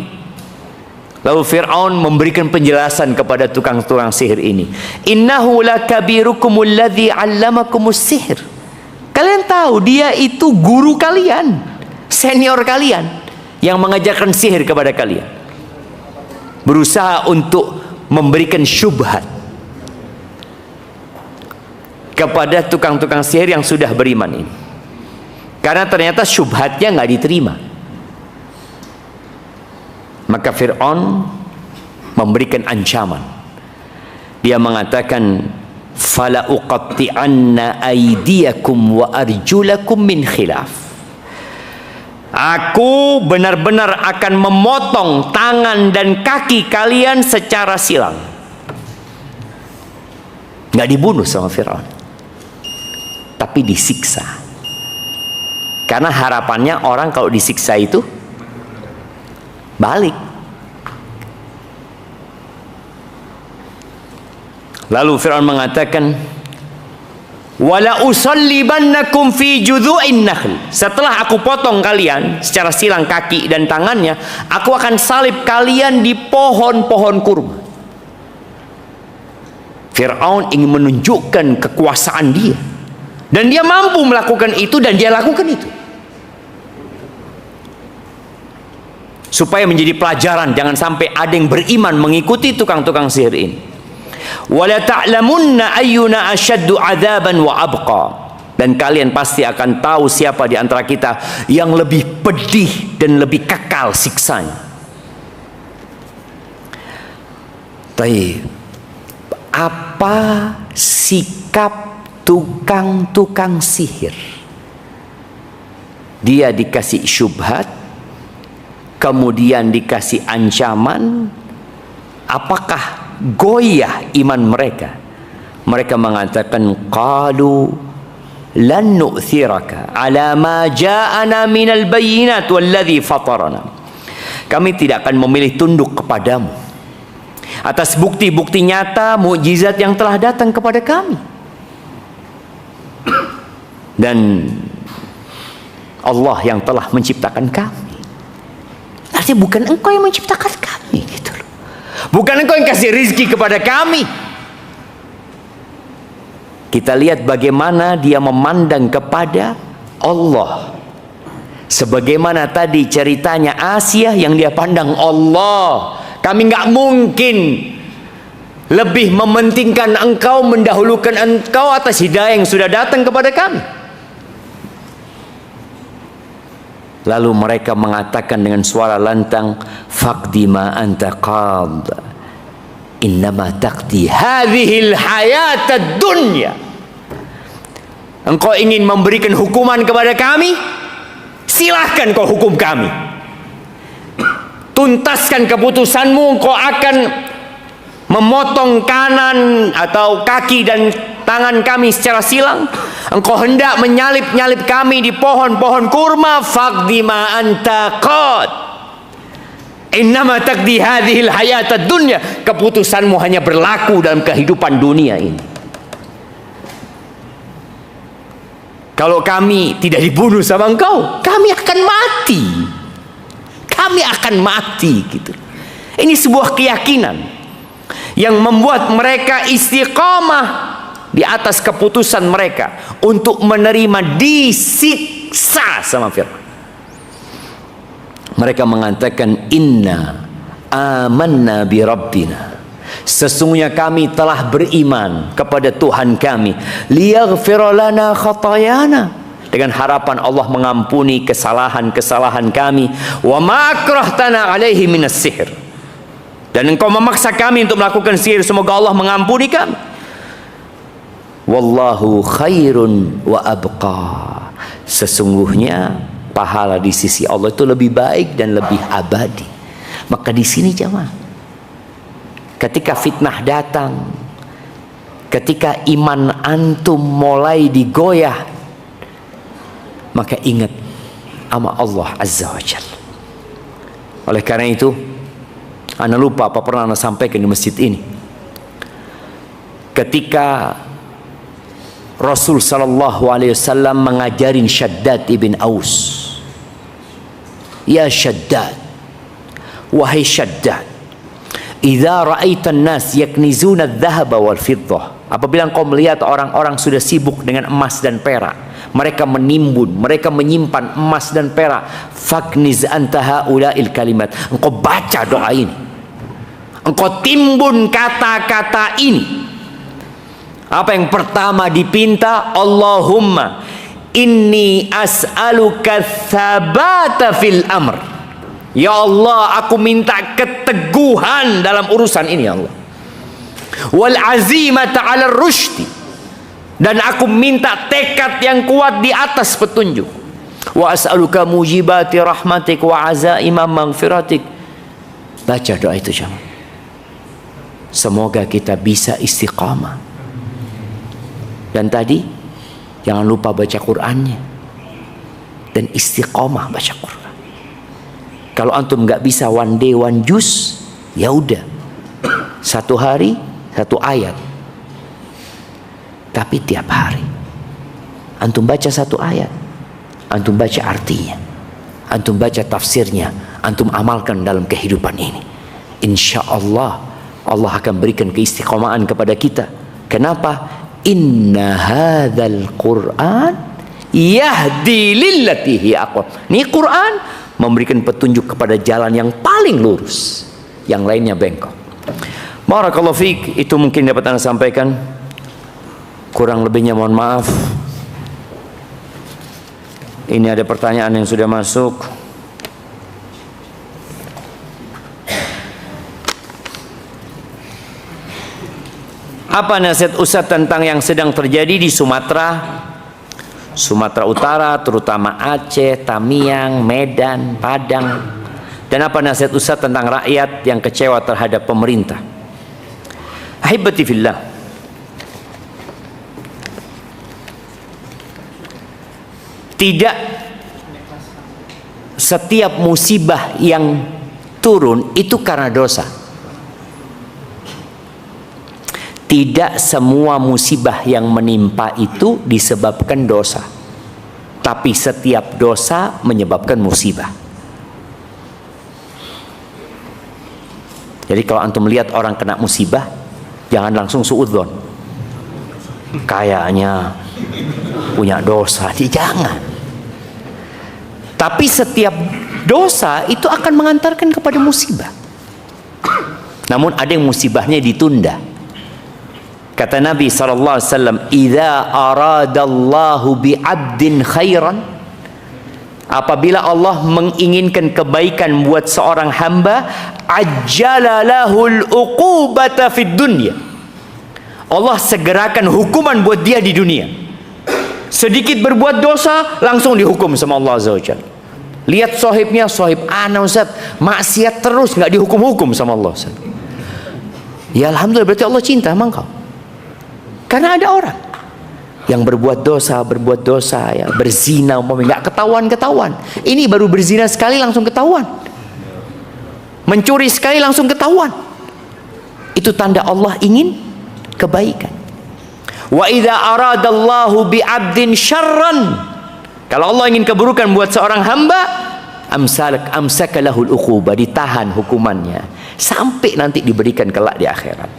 Lalu Fir'aun memberikan penjelasan kepada tukang-tukang sihir ini, innahu lakabirukumul ladzi 'allamakumus sihir. Kalian tahu dia itu guru kalian, senior kalian yang mengajarkan sihir kepada kalian. Berusaha untuk memberikan syubhat kepada tukang-tukang sihir yang sudah beriman ini, karena ternyata syubhatnya nggak diterima. Maka Fir'aun memberikan ancaman. Dia mengatakan, fala uqatti'anna aydiyakum wa arjulakum min khilaf. Aku benar-benar akan memotong tangan dan kaki kalian secara silang. Nggak dibunuh sama Fir'aun, tapi disiksa. Karena harapannya orang kalau disiksa itu balik. Lalu Fir'aun mengatakan, wala usallibannakum fi judhu'in nakhl. Setelah aku potong kalian secara silang kaki dan tangannya, aku akan salib kalian di pohon-pohon kurma. Fir'aun ingin menunjukkan kekuasaan dia, dan dia mampu melakukan itu, dan dia lakukan itu supaya menjadi pelajaran. Jangan sampai ada yang beriman mengikuti tukang-tukang sihir ini. Wala ta'lamunna ayyuna ashaddu 'adzaban wa abqa. Dan kalian pasti akan tahu siapa di antara kita yang lebih pedih dan lebih kekal siksanya. Taib. Apa sikap tukang-tukang sihir? Dia dikasih syubhat, kemudian dikasih ancaman. Apakah goyah iman mereka? Mereka mengatakan, qalu lan nu'thiraka ala ma ja'ana minal bayyinat walladhi fatarana. Kami tidak akan memilih tunduk kepadamu atas bukti-bukti nyata, mukjizat yang telah datang kepada kami. Dan Allah yang telah menciptakan kami. Artinya bukan engkau yang menciptakan kami, gitu loh. Bukan engkau yang kasih rizki kepada kami. Kita lihat bagaimana dia memandang kepada Allah. Sebagaimana tadi ceritanya Asia yang dia pandang Allah. Kami nggak mungkin lebih mementingkan engkau, mendahulukan engkau atas hidayah yang sudah datang kepada kami. Lalu mereka mengatakan dengan suara lantang, faqdi ma anta qad, innama taqdi hadhil hayatad dunya. Engkau ingin memberikan hukuman kepada kami, silahkan kau hukum kami. Tuntaskan keputusanmu, engkau akan memotong kanan atau kaki dan tangan kami secara silang. Engkau hendak menyalip-nyalip kami di pohon-pohon kurma, faqdi ma anta qad, innama taqdi hadhil hayatad dunya. Keputusanmu hanya berlaku dalam kehidupan dunia ini. Kalau kami tidak dibunuh sama engkau, kami akan mati. Kami akan mati, gitu. Ini sebuah keyakinan yang membuat mereka istiqamah di atas keputusan mereka untuk menerima disiksa sama Fir'aun. Mereka mengatakan, inna amanna bi rabbina, sesungguhnya kami telah beriman kepada Tuhan kami, liyaghfira lana khatayana, dengan harapan Allah mengampuni kesalahan-kesalahan kami, wa ma akrahtana alaihi minas sihir, dan engkau memaksa kami untuk melakukan sihir, semoga Allah mengampuni kami. Wallahu khairun wa abqa, sesungguhnya pahala di sisi Allah itu lebih baik dan lebih abadi. Maka di sini jemaah, ketika fitnah datang, ketika iman antum mulai digoyah, maka ingat sama Allah Azza wa Jalla. Oleh karena itu, ana lupa apa pernah ana sampaikan di masjid ini. Ketika Rasul sallallahu alaihi wasallam mengajarin Shaddad ibn Aus, ya Shaddad, wahai Shaddad, idza ra'aita an-nas yaknizuna adh-dhahaba wal fiddah, apabila engkau melihat orang-orang sudah sibuk dengan emas dan perak, mereka menimbun, mereka menyimpan emas dan perak, fakniz anta haula'il kalimat, engkau baca doa ini, engkau timbun kata-kata ini. Apa yang pertama dipinta? Allahumma inni as'aluka tsabata fil amr, ya Allah, aku minta keteguhan dalam urusan ini, ya Allah, wal azimata 'ala rusydi, dan aku minta tekad yang kuat di atas petunjuk, wa as'aluka mujibati rahmatik wa azaima maghfiratik. Baca doa itu jemaah. Semoga kita bisa istiqamah. Dan tadi jangan lupa baca Qur'annya dan istiqamah baca Qur'an. Kalau antum nggak bisa one day one juz, ya udah, satu hari satu ayat. Tapi tiap hari antum baca satu ayat, antum baca artinya, antum baca tafsirnya, antum amalkan dalam kehidupan ini. Insya Allah Allah akan berikan keistiqomahan kepada kita. Kenapa? Inna hadzal Qur'an yahdi lillati hiya aqwam. Ini Quran memberikan petunjuk kepada jalan yang paling lurus, yang lainnya bengkok. Barakallahu fiik, itu mungkin dapat Anda sampaikan. Kurang lebihnya mohon maaf. Ini ada pertanyaan yang sudah masuk. Apa nasihat Ustaz tentang yang sedang terjadi di Sumatera Utara, terutama Aceh, Tamiang, Medan, Padang? Dan apa nasihat Ustaz tentang rakyat yang kecewa terhadap pemerintah? Ahibati fillah, tidak setiap musibah yang turun itu karena dosa. Tidak semua musibah yang menimpa itu disebabkan dosa, tapi setiap dosa menyebabkan musibah. Jadi kalau antum melihat orang kena musibah, jangan langsung suudzon, kayaknya punya dosa, jangan. Tapi setiap dosa itu akan mengantarkan kepada musibah. Namun ada yang musibahnya ditunda. Kata Nabi SAW, "Idza aradallahu bi'abdin khairan", apabila Allah menginginkan kebaikan buat seorang hamba, ajjala lahul uqubata fid dunya, Allah segerakan hukuman buat dia di dunia. Sedikit berbuat dosa langsung dihukum sama Allah Azza wa Jalla. Lihat sahibnya, sahib ana Ustaz, maksiat terus nggak dihukum-hukum sama Allah Ustaz. Ya alhamdulillah, berarti Allah cinta sama engkau. Karena ada orang yang berbuat dosa ya, berzina umpamanya, nggak ketahuan. Ini baru berzina sekali langsung ketahuan. Mencuri sekali langsung ketahuan. Itu tanda Allah ingin kebaikan. Wa idza aradallahu bi'abdin syarran, kalau Allah ingin keburukan buat seorang hamba, amsaka lahul uquba, ditahan hukumannya sampai nanti diberikan kelak di akhirat.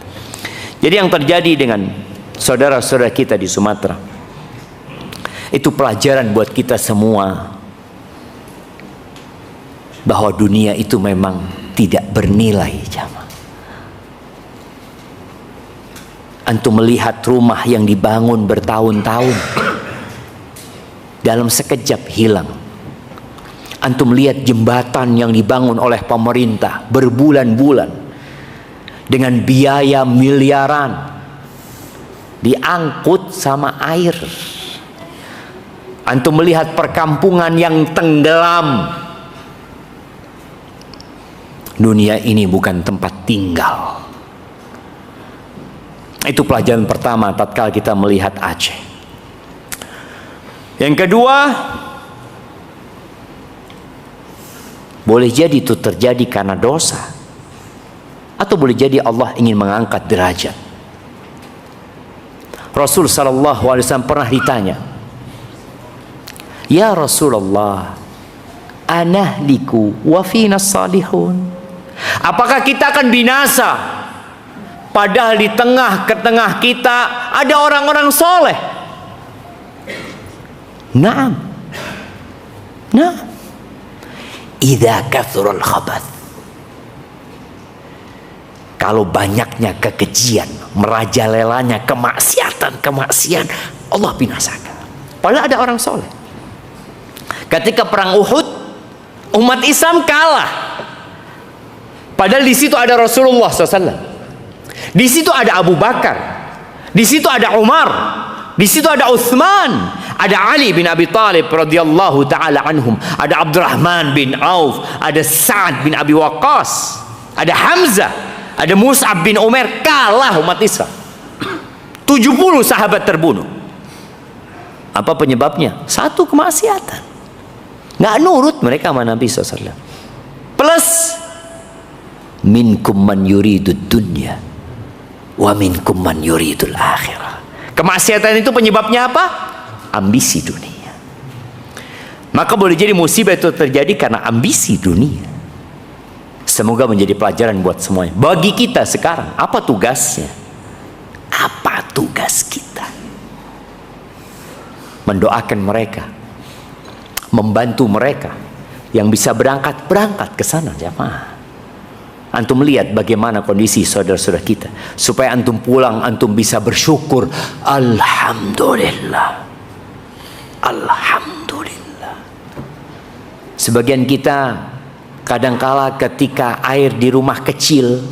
Jadi yang terjadi dengan saudara-saudara kita di Sumatera itu pelajaran buat kita semua bahwa dunia itu memang tidak bernilai, jamaah. Antum melihat rumah yang dibangun bertahun-tahun dalam sekejap hilang. Antum lihat jembatan yang dibangun oleh pemerintah berbulan-bulan dengan biaya miliaran, diangkut sama air. Antum melihat perkampungan yang tenggelam. Dunia ini bukan tempat tinggal. Itu pelajaran pertama tatkala kita melihat Aceh. Yang kedua, boleh jadi itu terjadi karena dosa, atau boleh jadi Allah ingin mengangkat derajat. Rasul SAW pernah ditanya, "Ya Rasulullah, anahliku wa fina salihun?" Apakah kita akan binasa padahal di tengah kita ada orang-orang soleh? Naam. Idza kathural khabath, kalau banyaknya kekejian, merajalelanya kemaksiatan, Allah binasakan. Padahal ada orang soleh. Ketika perang Uhud, umat Islam kalah. Padahal di situ ada Rasulullah SAW, di situ ada Abu Bakar, di situ ada Umar, di situ ada Utsman, ada Ali bin Abi Thalib radhiyallahu taala anhum, ada Abdurrahman bin Auf, ada Sa'ad bin Abi Waqqas, ada Hamzah, ada Mus'ab bin Umair. Kalah umat Islam. 70 sahabat terbunuh. Apa penyebabnya? Satu, kemaksiatan. Nggak nurut mereka sama Nabi SAW. Plus minkum man yuridud dunya wa minkum man yuridul akhirah. Kemaksiatan itu penyebabnya apa? Ambisi dunia. Maka boleh jadi musibah itu terjadi karena ambisi dunia. Semoga menjadi pelajaran buat semuanya. Bagi kita sekarang, apa tugasnya? Apa tugas kita? Mendoakan mereka, membantu mereka yang bisa berangkat ke sana, jamaah. Antum lihat bagaimana kondisi saudara-saudara kita, supaya antum pulang antum bisa bersyukur, alhamdulillah, alhamdulillah. Sebagian kita kadangkala ketika air di rumah kecil,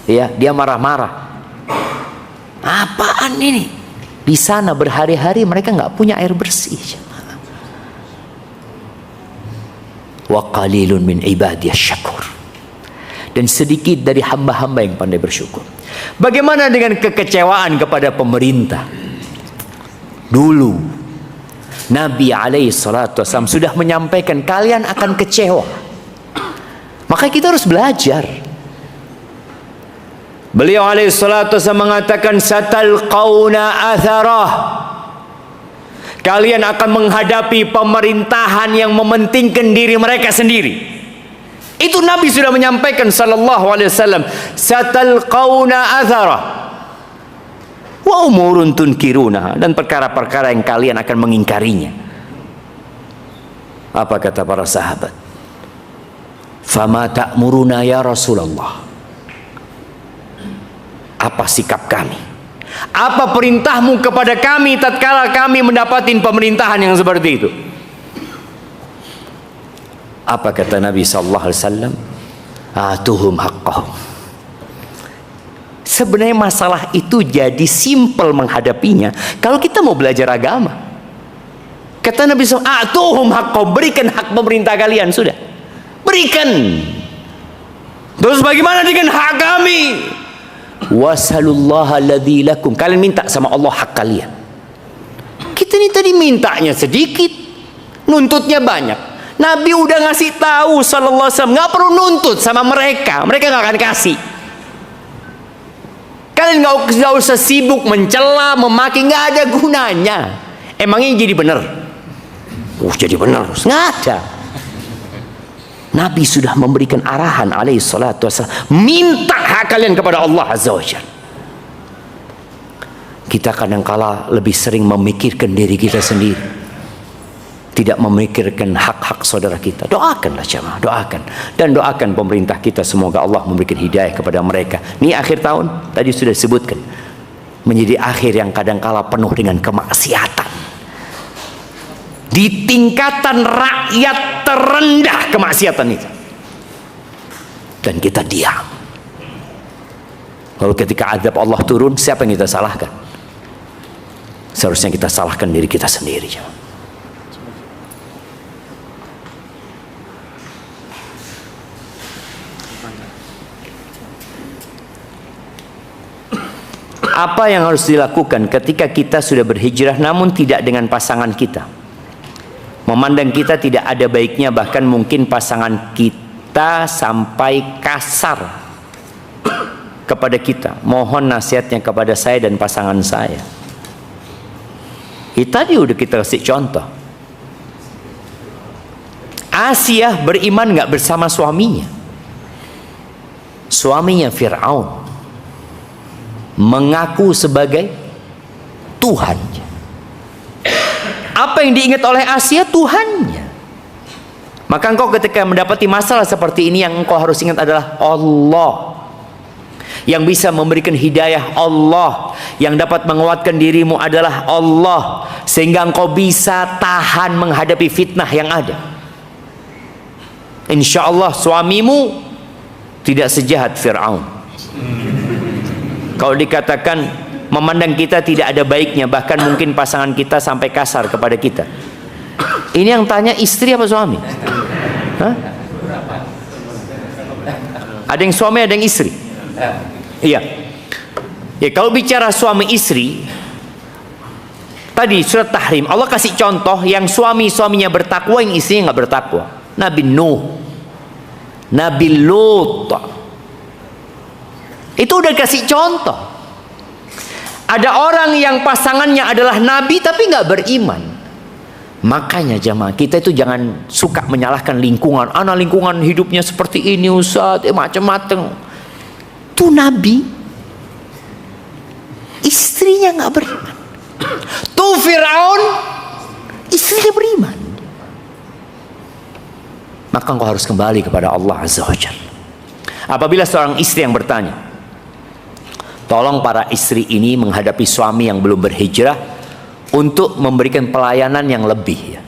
ya, dia marah-marah. Apaan ini? Di sana berhari-hari mereka nggak punya air bersih. Wa qalilun min ibadiyasy syakur. Dan sedikit dari hamba-hamba yang pandai bersyukur. Bagaimana dengan kekecewaan kepada pemerintah? Dulu Nabi alaihi salatu wasallam sudah menyampaikan kalian akan kecewa. Maka kita harus belajar. Beliau alaihi salatu wasallam mengatakan satalqauna atharah. Kalian akan menghadapi pemerintahan yang mementingkan diri mereka sendiri. Itu Nabi sudah menyampaikan sallallahu alaihi wasallam, satalqauna athara wa umurun tunkiruna, dan perkara-perkara yang kalian akan mengingkarinya. Apa kata para sahabat? Fama ta'muruna ya Rasulullah? Apa sikap kami? Apa perintahmu kepada kami tatkala kami mendapati pemerintahan yang seperti itu? Apa kata Nabi sallallahu alaihi wasallam? Atuhum haqqahum. Sebenarnya masalah itu jadi simpel menghadapinya kalau kita mau belajar agama. Kata Nabi SAW, atuhum haqqahum, berikan hak pemerintah kalian, sudah. Berikan. Terus bagaimana dengan hak kami? Wasalullaha alladzi lakum. Kalian minta sama Allah hak kalian. Kita ini tadi mintanya sedikit, nuntutnya banyak. Nabi udah ngasih tahu sallallahu alaihi wasallam, nggak perlu nuntut sama mereka, mereka nggak akan kasih. Kalian nggak usah sibuk mencela, memaki, nggak ada gunanya. Emangnya jadi benar? Jadi benar? Nggak ada. Nabi sudah memberikan arahan alaihi salatu wasallam, minta hak kalian kepada Allah azza wajalla. Kita kadangkala lebih sering memikirkan diri kita sendiri, tidak memikirkan hak-hak saudara kita. Doakanlah jemaah, doakan. Dan doakan pemerintah kita, semoga Allah memberikan hidayah kepada mereka. Ini akhir tahun, tadi sudah disebutkan, menjadi akhir yang kadangkala penuh dengan kemaksiatan. Di tingkatan rakyat terendah kemaksiatan itu. Dan kita diam. Lalu ketika azab Allah turun, siapa yang kita salahkan? Seharusnya kita salahkan diri kita sendiri, jemaah. Apa yang harus dilakukan ketika kita sudah berhijrah namun tidak dengan pasangan kita? Memandang kita tidak ada baiknya, bahkan mungkin pasangan kita sampai kasar kepada kita. Mohon nasihatnya kepada saya dan pasangan saya. Tadi udah kita kasih contoh. Asia beriman nggak bersama suaminya. Suaminya Fir'aun mengaku sebagai Tuhan. Apa yang diingat oleh Asia? Tuhannya. Maka engkau ketika mendapati masalah seperti ini, yang engkau harus ingat adalah Allah. Yang bisa memberikan hidayah Allah, yang dapat menguatkan dirimu adalah Allah, sehingga engkau bisa tahan menghadapi fitnah yang ada. Insya Allah suamimu tidak sejahat Fir'aun. Kalau dikatakan memandang kita tidak ada baiknya, bahkan mungkin pasangan kita sampai kasar kepada kita. Ini yang tanya istri apa suami? Hah? Ada yang suami, ada yang istri. Iya. Ya, kalau bicara suami istri, tadi surat Tahrim Allah kasih contoh yang suaminya bertakwa, yang istrinya nggak bertakwa. Nabi Nuh, Nabi Lut, itu udah kasih contoh. Ada orang yang pasangannya adalah nabi tapi nggak beriman. Makanya jamaah, kita itu jangan suka menyalahkan lingkungan. Anak lingkungan hidupnya seperti ini Ustaz, macam-macam. Itu nabi, istrinya nggak beriman. Tuh Fir'aun, istrinya beriman. Maka engkau harus kembali kepada Allah Azza wa Jalla. Apabila seorang istri yang bertanya, tolong para istri ini menghadapi suami yang belum berhijrah untuk memberikan pelayanan yang lebih, ya.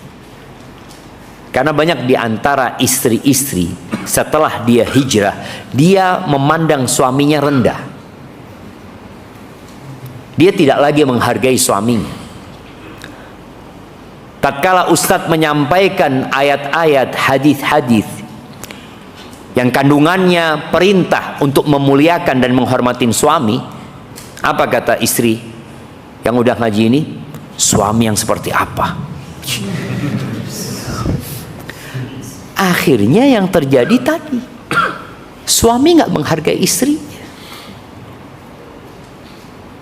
Karena banyak di antara istri-istri setelah dia hijrah, dia memandang suaminya rendah. Dia tidak lagi menghargai suaminya. Tatkala Ustadz menyampaikan ayat-ayat, hadis-hadis yang kandungannya perintah untuk memuliakan dan menghormati suami, apa kata istri yang udah ngaji ini? Suami yang seperti apa? Akhirnya yang terjadi tadi, suami nggak menghargai istrinya.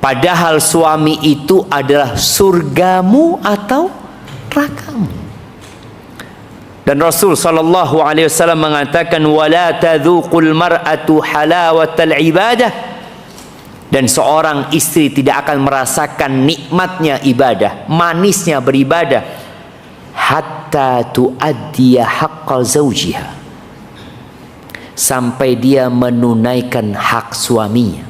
Padahal suami itu adalah surgamu atau nerakamu. Dan Rasul sallallahu alaihi wasallam mengatakan wala tadzuqul mar'atu halawatal ibadah, dan seorang istri tidak akan merasakan nikmatnya ibadah, manisnya beribadah, hatta tuaddiya haqqa zawjiha, sampai dia menunaikan hak suaminya.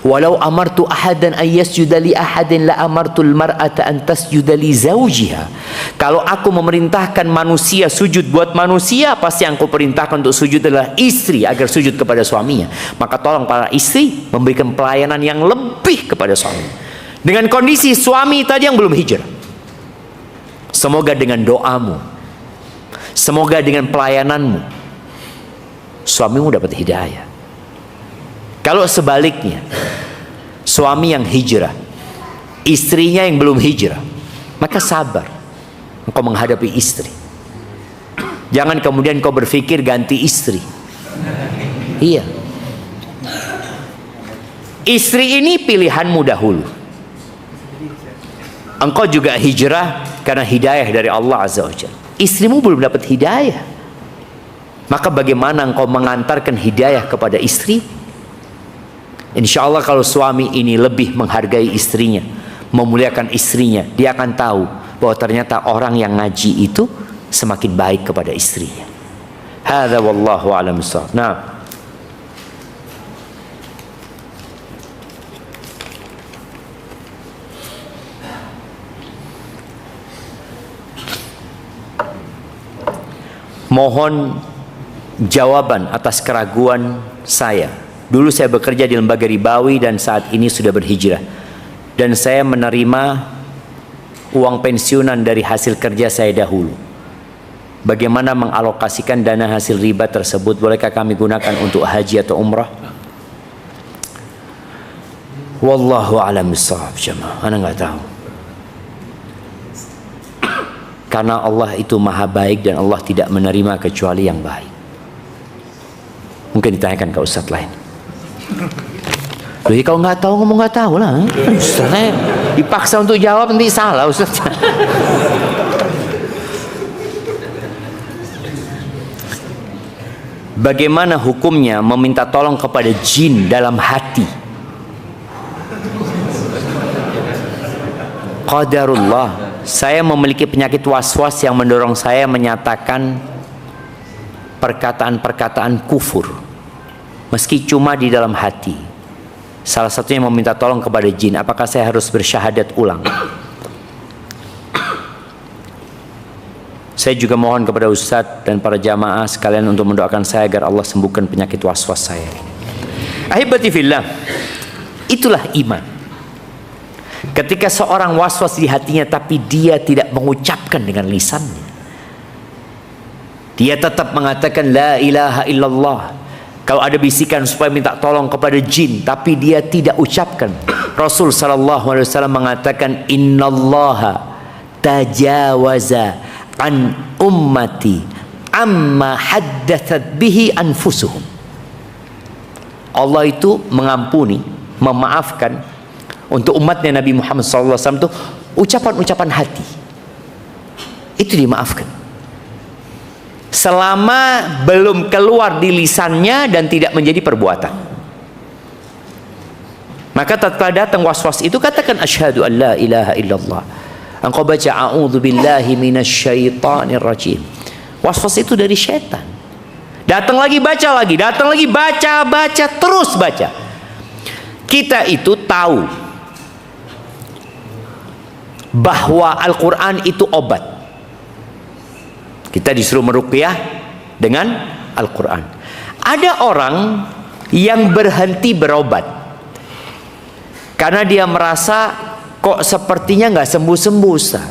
Walau amartu ahadan an yasjuda li ahadin la amartul mar'ata an tasjuda li zawjiha. Kalau aku memerintahkan manusia sujud buat manusia, pasti yang aku perintahkan untuk sujud adalah istri agar sujud kepada suaminya. Maka tolong para istri memberikan pelayanan yang lebih kepada suami. Dengan kondisi suami tadi yang belum hijrah, semoga dengan doamu, semoga dengan pelayananmu, suamimu dapat hidayah. Kalau sebaliknya, suami yang hijrah, istrinya yang belum hijrah, maka sabar engkau menghadapi istri. Jangan kemudian kau berpikir ganti istri. Iya, istri ini pilihanmu dahulu. Engkau juga hijrah karena hidayah dari Allah Azza wa Jalla. Istrimu belum dapat hidayah, maka bagaimana engkau mengantarkan hidayah kepada istri? Insya Allah kalau suami ini lebih menghargai istrinya, memuliakan istrinya, dia akan tahu bahwa ternyata orang yang ngaji itu semakin baik kepada istrinya. Hadza wallahu a'lam bissawab. Nah, mohon jawaban atas keraguan saya. Dulu saya bekerja di lembaga ribawi dan saat ini sudah berhijrah. Dan saya menerima uang pensiunan dari hasil kerja saya dahulu. Bagaimana mengalokasikan dana hasil riba tersebut? Bolehkah kami gunakan untuk haji atau umrah? Wallahu a'lam bishawab jemaah. Ana nggak tahu. Karena Allah itu maha baik dan Allah tidak menerima kecuali yang baik. Mungkin ditanyakan ke ustadz lain. Loh, kalau nggak tahu ngomong nggak tahu lah. Ustaz dipaksa untuk jawab nanti salah Ustaz. Bagaimana hukumnya meminta tolong kepada jin dalam hati? Qadarullah, saya memiliki penyakit was-was yang mendorong saya menyatakan perkataan-perkataan kufur meski cuma di dalam hati. Salah satunya meminta tolong kepada jin. Apakah saya harus bersyahadat ulang? Saya juga mohon kepada Ustadz dan para jamaah sekalian untuk mendoakan saya agar Allah sembuhkan penyakit was-was saya. Ahibati fillah, itulah iman. Ketika seorang was-was di hatinya tapi dia tidak mengucapkan dengan lisannya, dia tetap mengatakan la ilaha illallah. Kalau ada bisikan supaya minta tolong kepada jin tapi dia tidak ucapkan, Rasul sallallahu alaihi wasallam mengatakan innallaha tajawaza an ummati amma haddatsat bihi anfusuhum. Allah itu mengampuni, memaafkan untuk umatnya Nabi Muhammad sallallahu alaihi wasallam itu ucapan-ucapan hati. Itu dimaafkan. Selama belum keluar di lisannya dan tidak menjadi perbuatan. Maka tatkala datang was-was itu katakan asyhadu an la ilaha illallah. Engkau baca a'udzu billahi minasyaitonir rajim. Was-was itu dari syaitan. Datang lagi baca lagi, datang lagi baca terus baca. Kita itu tahu bahwa Al-Qur'an itu obat. Kita disuruh meruqyah dengan Al-Quran. Ada orang yang berhenti berobat. Karena dia merasa kok sepertinya nggak sembuh-sembuh, Ustaz.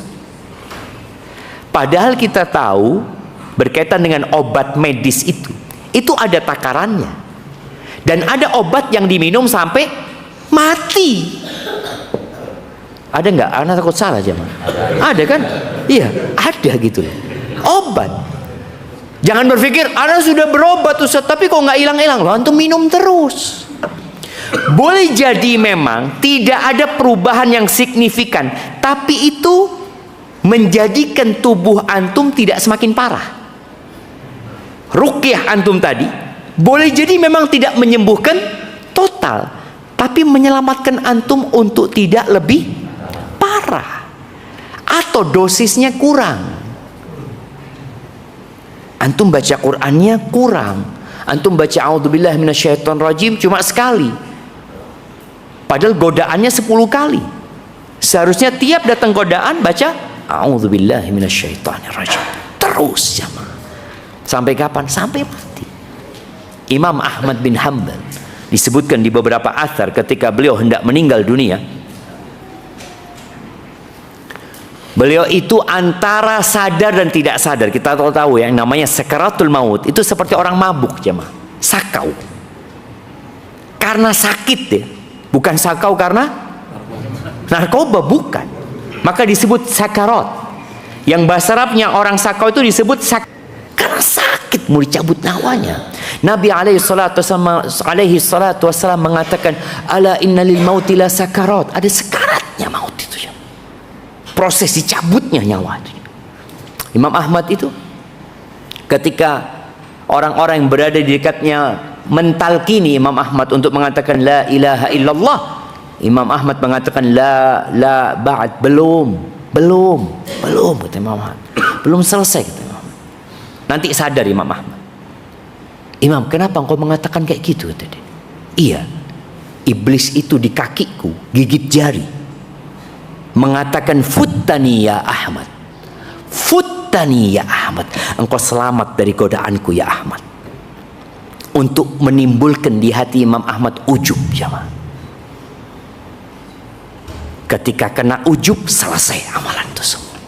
Padahal kita tahu berkaitan dengan obat medis itu ada takarannya. Dan ada obat yang diminum sampai mati. Ada nggak? Anak takut salah jemaah. Ada kan? Iya, ada gitu loh. Obat. Jangan berpikir, anak sudah berobat Ustaz, tapi kok nggak hilang-hilang. Loh, antum minum terus. Boleh jadi memang tidak ada perubahan yang signifikan, tapi itu menjadikan tubuh antum tidak semakin parah. Ruqyah antum tadi boleh jadi memang tidak menyembuhkan total, tapi menyelamatkan antum untuk tidak lebih parah, atau dosisnya kurang. Antum baca Qur'annya kurang, antum baca a'udzubillahi minasyaitonirrajim cuma sekali, padahal godaannya 10 kali. Seharusnya tiap datang godaan baca a'udzubillahi minasyaitonirrajim terus jamaah. Sampai kapan? Sampai mati. Imam Ahmad bin Hanbal disebutkan di beberapa athar ketika beliau hendak meninggal dunia, beliau itu antara sadar dan tidak sadar. Kita tahu yang namanya sakaratul maut itu seperti orang mabuk jemaah, sakau karena sakit ya, bukan sakau karena narkoba, bukan. Maka disebut sakarat. Yang bahasa Arabnya orang sakau itu disebut karena sakit mau dicabut nyawanya. Nabi alaihi salatu wasallam mengatakan, ala inna lil mauti la sakarat. Ada sekaratnya maut itu ya. Proses dicabutnya nyawa itu. Imam Ahmad itu ketika orang-orang yang berada di dekatnya mentalkini Imam Ahmad untuk mengatakan la ilaha illallah, Imam Ahmad mengatakan la ba'd, belum kata Imam Ahmad, belum selesai kata Imam Ahmad. Nanti sadar Imam Ahmad, Imam kenapa engkau mengatakan kayak gitu kata dia. Iya, iblis itu di kakiku gigit jari mengatakan futtani ya Ahmad, futtani ya Ahmad, engkau selamat dari godaanku ya Ahmad. Untuk menimbulkan di hati Imam Ahmad ujub jamaah. Ketika kena ujub selesai amalan itu semua.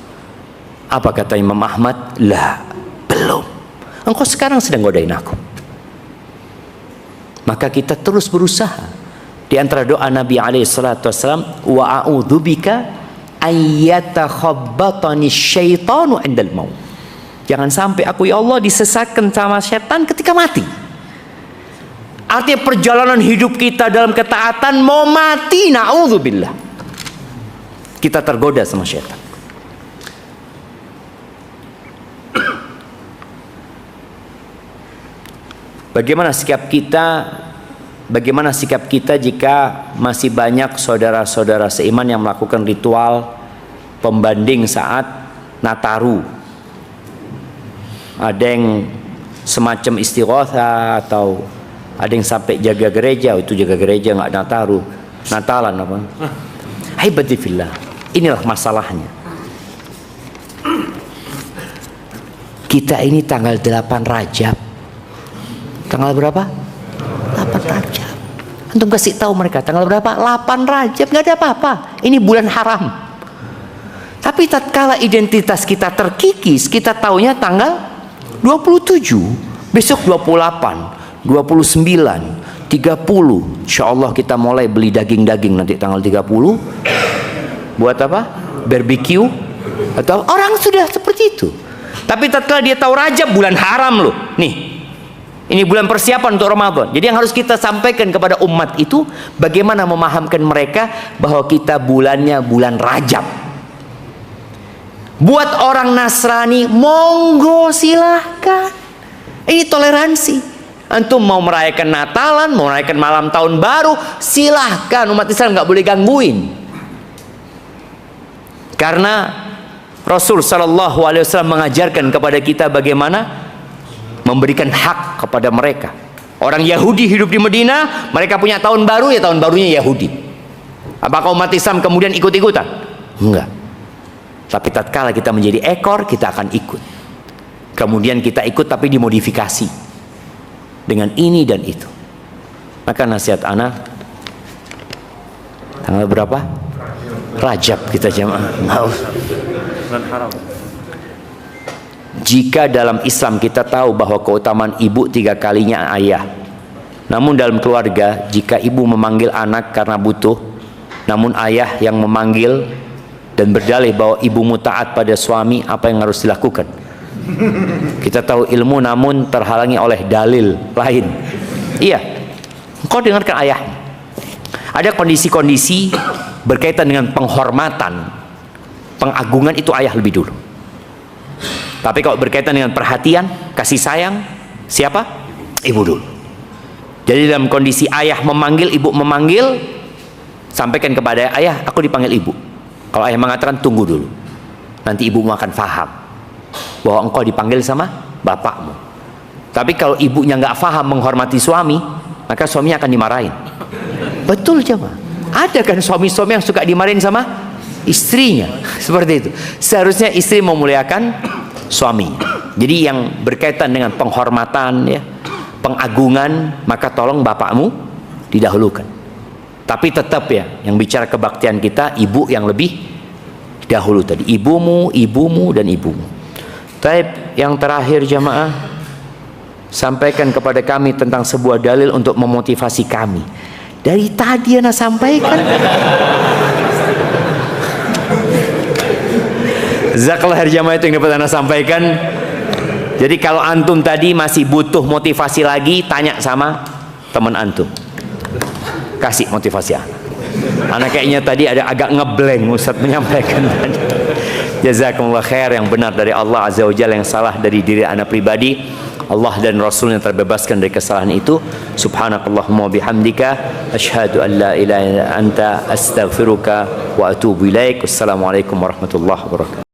Apa kata Imam Ahmad? Lah, belum. Engkau sekarang sedang godain aku. Maka kita terus berusaha. Di antara doa Nabi alaihi salatu wasallam, wa a'udzubika ayyatakhabbatani syaitanu 'indal maut. Jangan sampai aku ya Allah disesatkan sama setan ketika mati. Artinya perjalanan hidup kita dalam ketaatan mau mati, na'udzubillah, kita tergoda sama setan. Bagaimana sikap kita? Bagaimana sikap kita jika masih banyak saudara-saudara seiman yang melakukan ritual pembanding saat Nataru? Ada yang semacam istighatsah, atau ada yang sampai jaga gereja. Itu jaga gereja nggak Nataru, Natalan apa? Haibati fillah. Inilah masalahnya. Kita ini tanggal 8 Rajab. Tanggal berapa? 8 Rajab. Antum kasih tahu mereka tanggal berapa? 8 Rajab, nggak ada apa-apa. Ini bulan haram. Tapi tatkala identitas kita terkikis, kita taunya tanggal 27, besok 28, 29, 30. Insyaallah kita mulai beli daging-daging nanti tanggal 30. Buat apa? Barbecue atau orang sudah seperti itu. Tapi tatkala dia tahu Rajab bulan haram loh. Nih. Ini bulan persiapan untuk Ramadan. Jadi yang harus kita sampaikan kepada umat itu bagaimana memahamkan mereka bahwa kita bulannya bulan Rajab. Buat orang Nasrani, monggo silahkan. Ini toleransi. Antum mau merayakan Natalan, mau merayakan malam tahun baru, silahkan. Umat Islam nggak boleh gangguin. Karena Rasul Shallallahu Alaihi Wasallam mengajarkan kepada kita bagaimana memberikan hak kepada mereka. Orang Yahudi hidup di Madinah, mereka punya tahun baru, ya tahun barunya Yahudi. Apakah umat Islam kemudian ikut-ikutan? Enggak. Tapi tatkala kita menjadi ekor, kita akan ikut. Kemudian kita ikut tapi dimodifikasi dengan ini dan itu. Maka nasihat anak, Tanggal berapa? Rajab kita jamaah. Bulan haram. Jika dalam Islam kita tahu bahwa keutamaan ibu 3 kalinya ayah. Namun dalam keluarga, jika ibu memanggil anak karena butuh, namun ayah yang memanggil dan berdalih bahwa ibumu taat pada suami, apa yang harus dilakukan? Kita tahu ilmu namun terhalangi oleh dalil lain. Iya, engkau dengarkan ayah. Ada kondisi-kondisi berkaitan dengan penghormatan, pengagungan, itu ayah lebih dulu. Tapi kalau berkaitan dengan perhatian, kasih sayang, siapa? Ibu dulu. Jadi dalam kondisi ayah memanggil, ibu memanggil, sampaikan kepada ayah, aku dipanggil ibu. Kalau ayah mengatakan tunggu dulu, nanti ibumu akan faham bahwa engkau dipanggil sama bapakmu. Tapi kalau ibunya nggak faham menghormati suami, maka suaminya akan dimarahin. Betul jemaah. Ada kan suami-suami yang suka dimarahin sama istrinya, seperti itu. Seharusnya istri memuliakan suami. Jadi yang berkaitan dengan penghormatan, ya, pengagungan, maka tolong bapakmu didahulukan. Tapi tetap ya, yang bicara kebaktian kita, ibu yang lebih dahulu tadi. Ibumu, ibumu, dan ibumu. Taib, yang terakhir jamaah, sampaikan kepada kami tentang sebuah dalil untuk memotivasi kami. Dari tadi Ana sampaikan. Zakallah jamaah, itu yang dapat Ana sampaikan. Jadi kalau antum tadi masih butuh motivasi lagi, tanya sama teman antum. Kasih motivasi Ana kayaknya tadi ada agak ngeblank Ustaz menyampaikan tadi. Jazakumullah khair, yang benar dari Allah Azza wa Jalla, yang salah dari diri Ana pribadi. Allah dan Rasul yang terbebaskan dari kesalahan itu. Subhanakallahumma bihamdika asyhadu an la ilaha illa anta astaghfiruka wa atubu ilaik. Wassalamualaikum warahmatullahi wabarakatuh.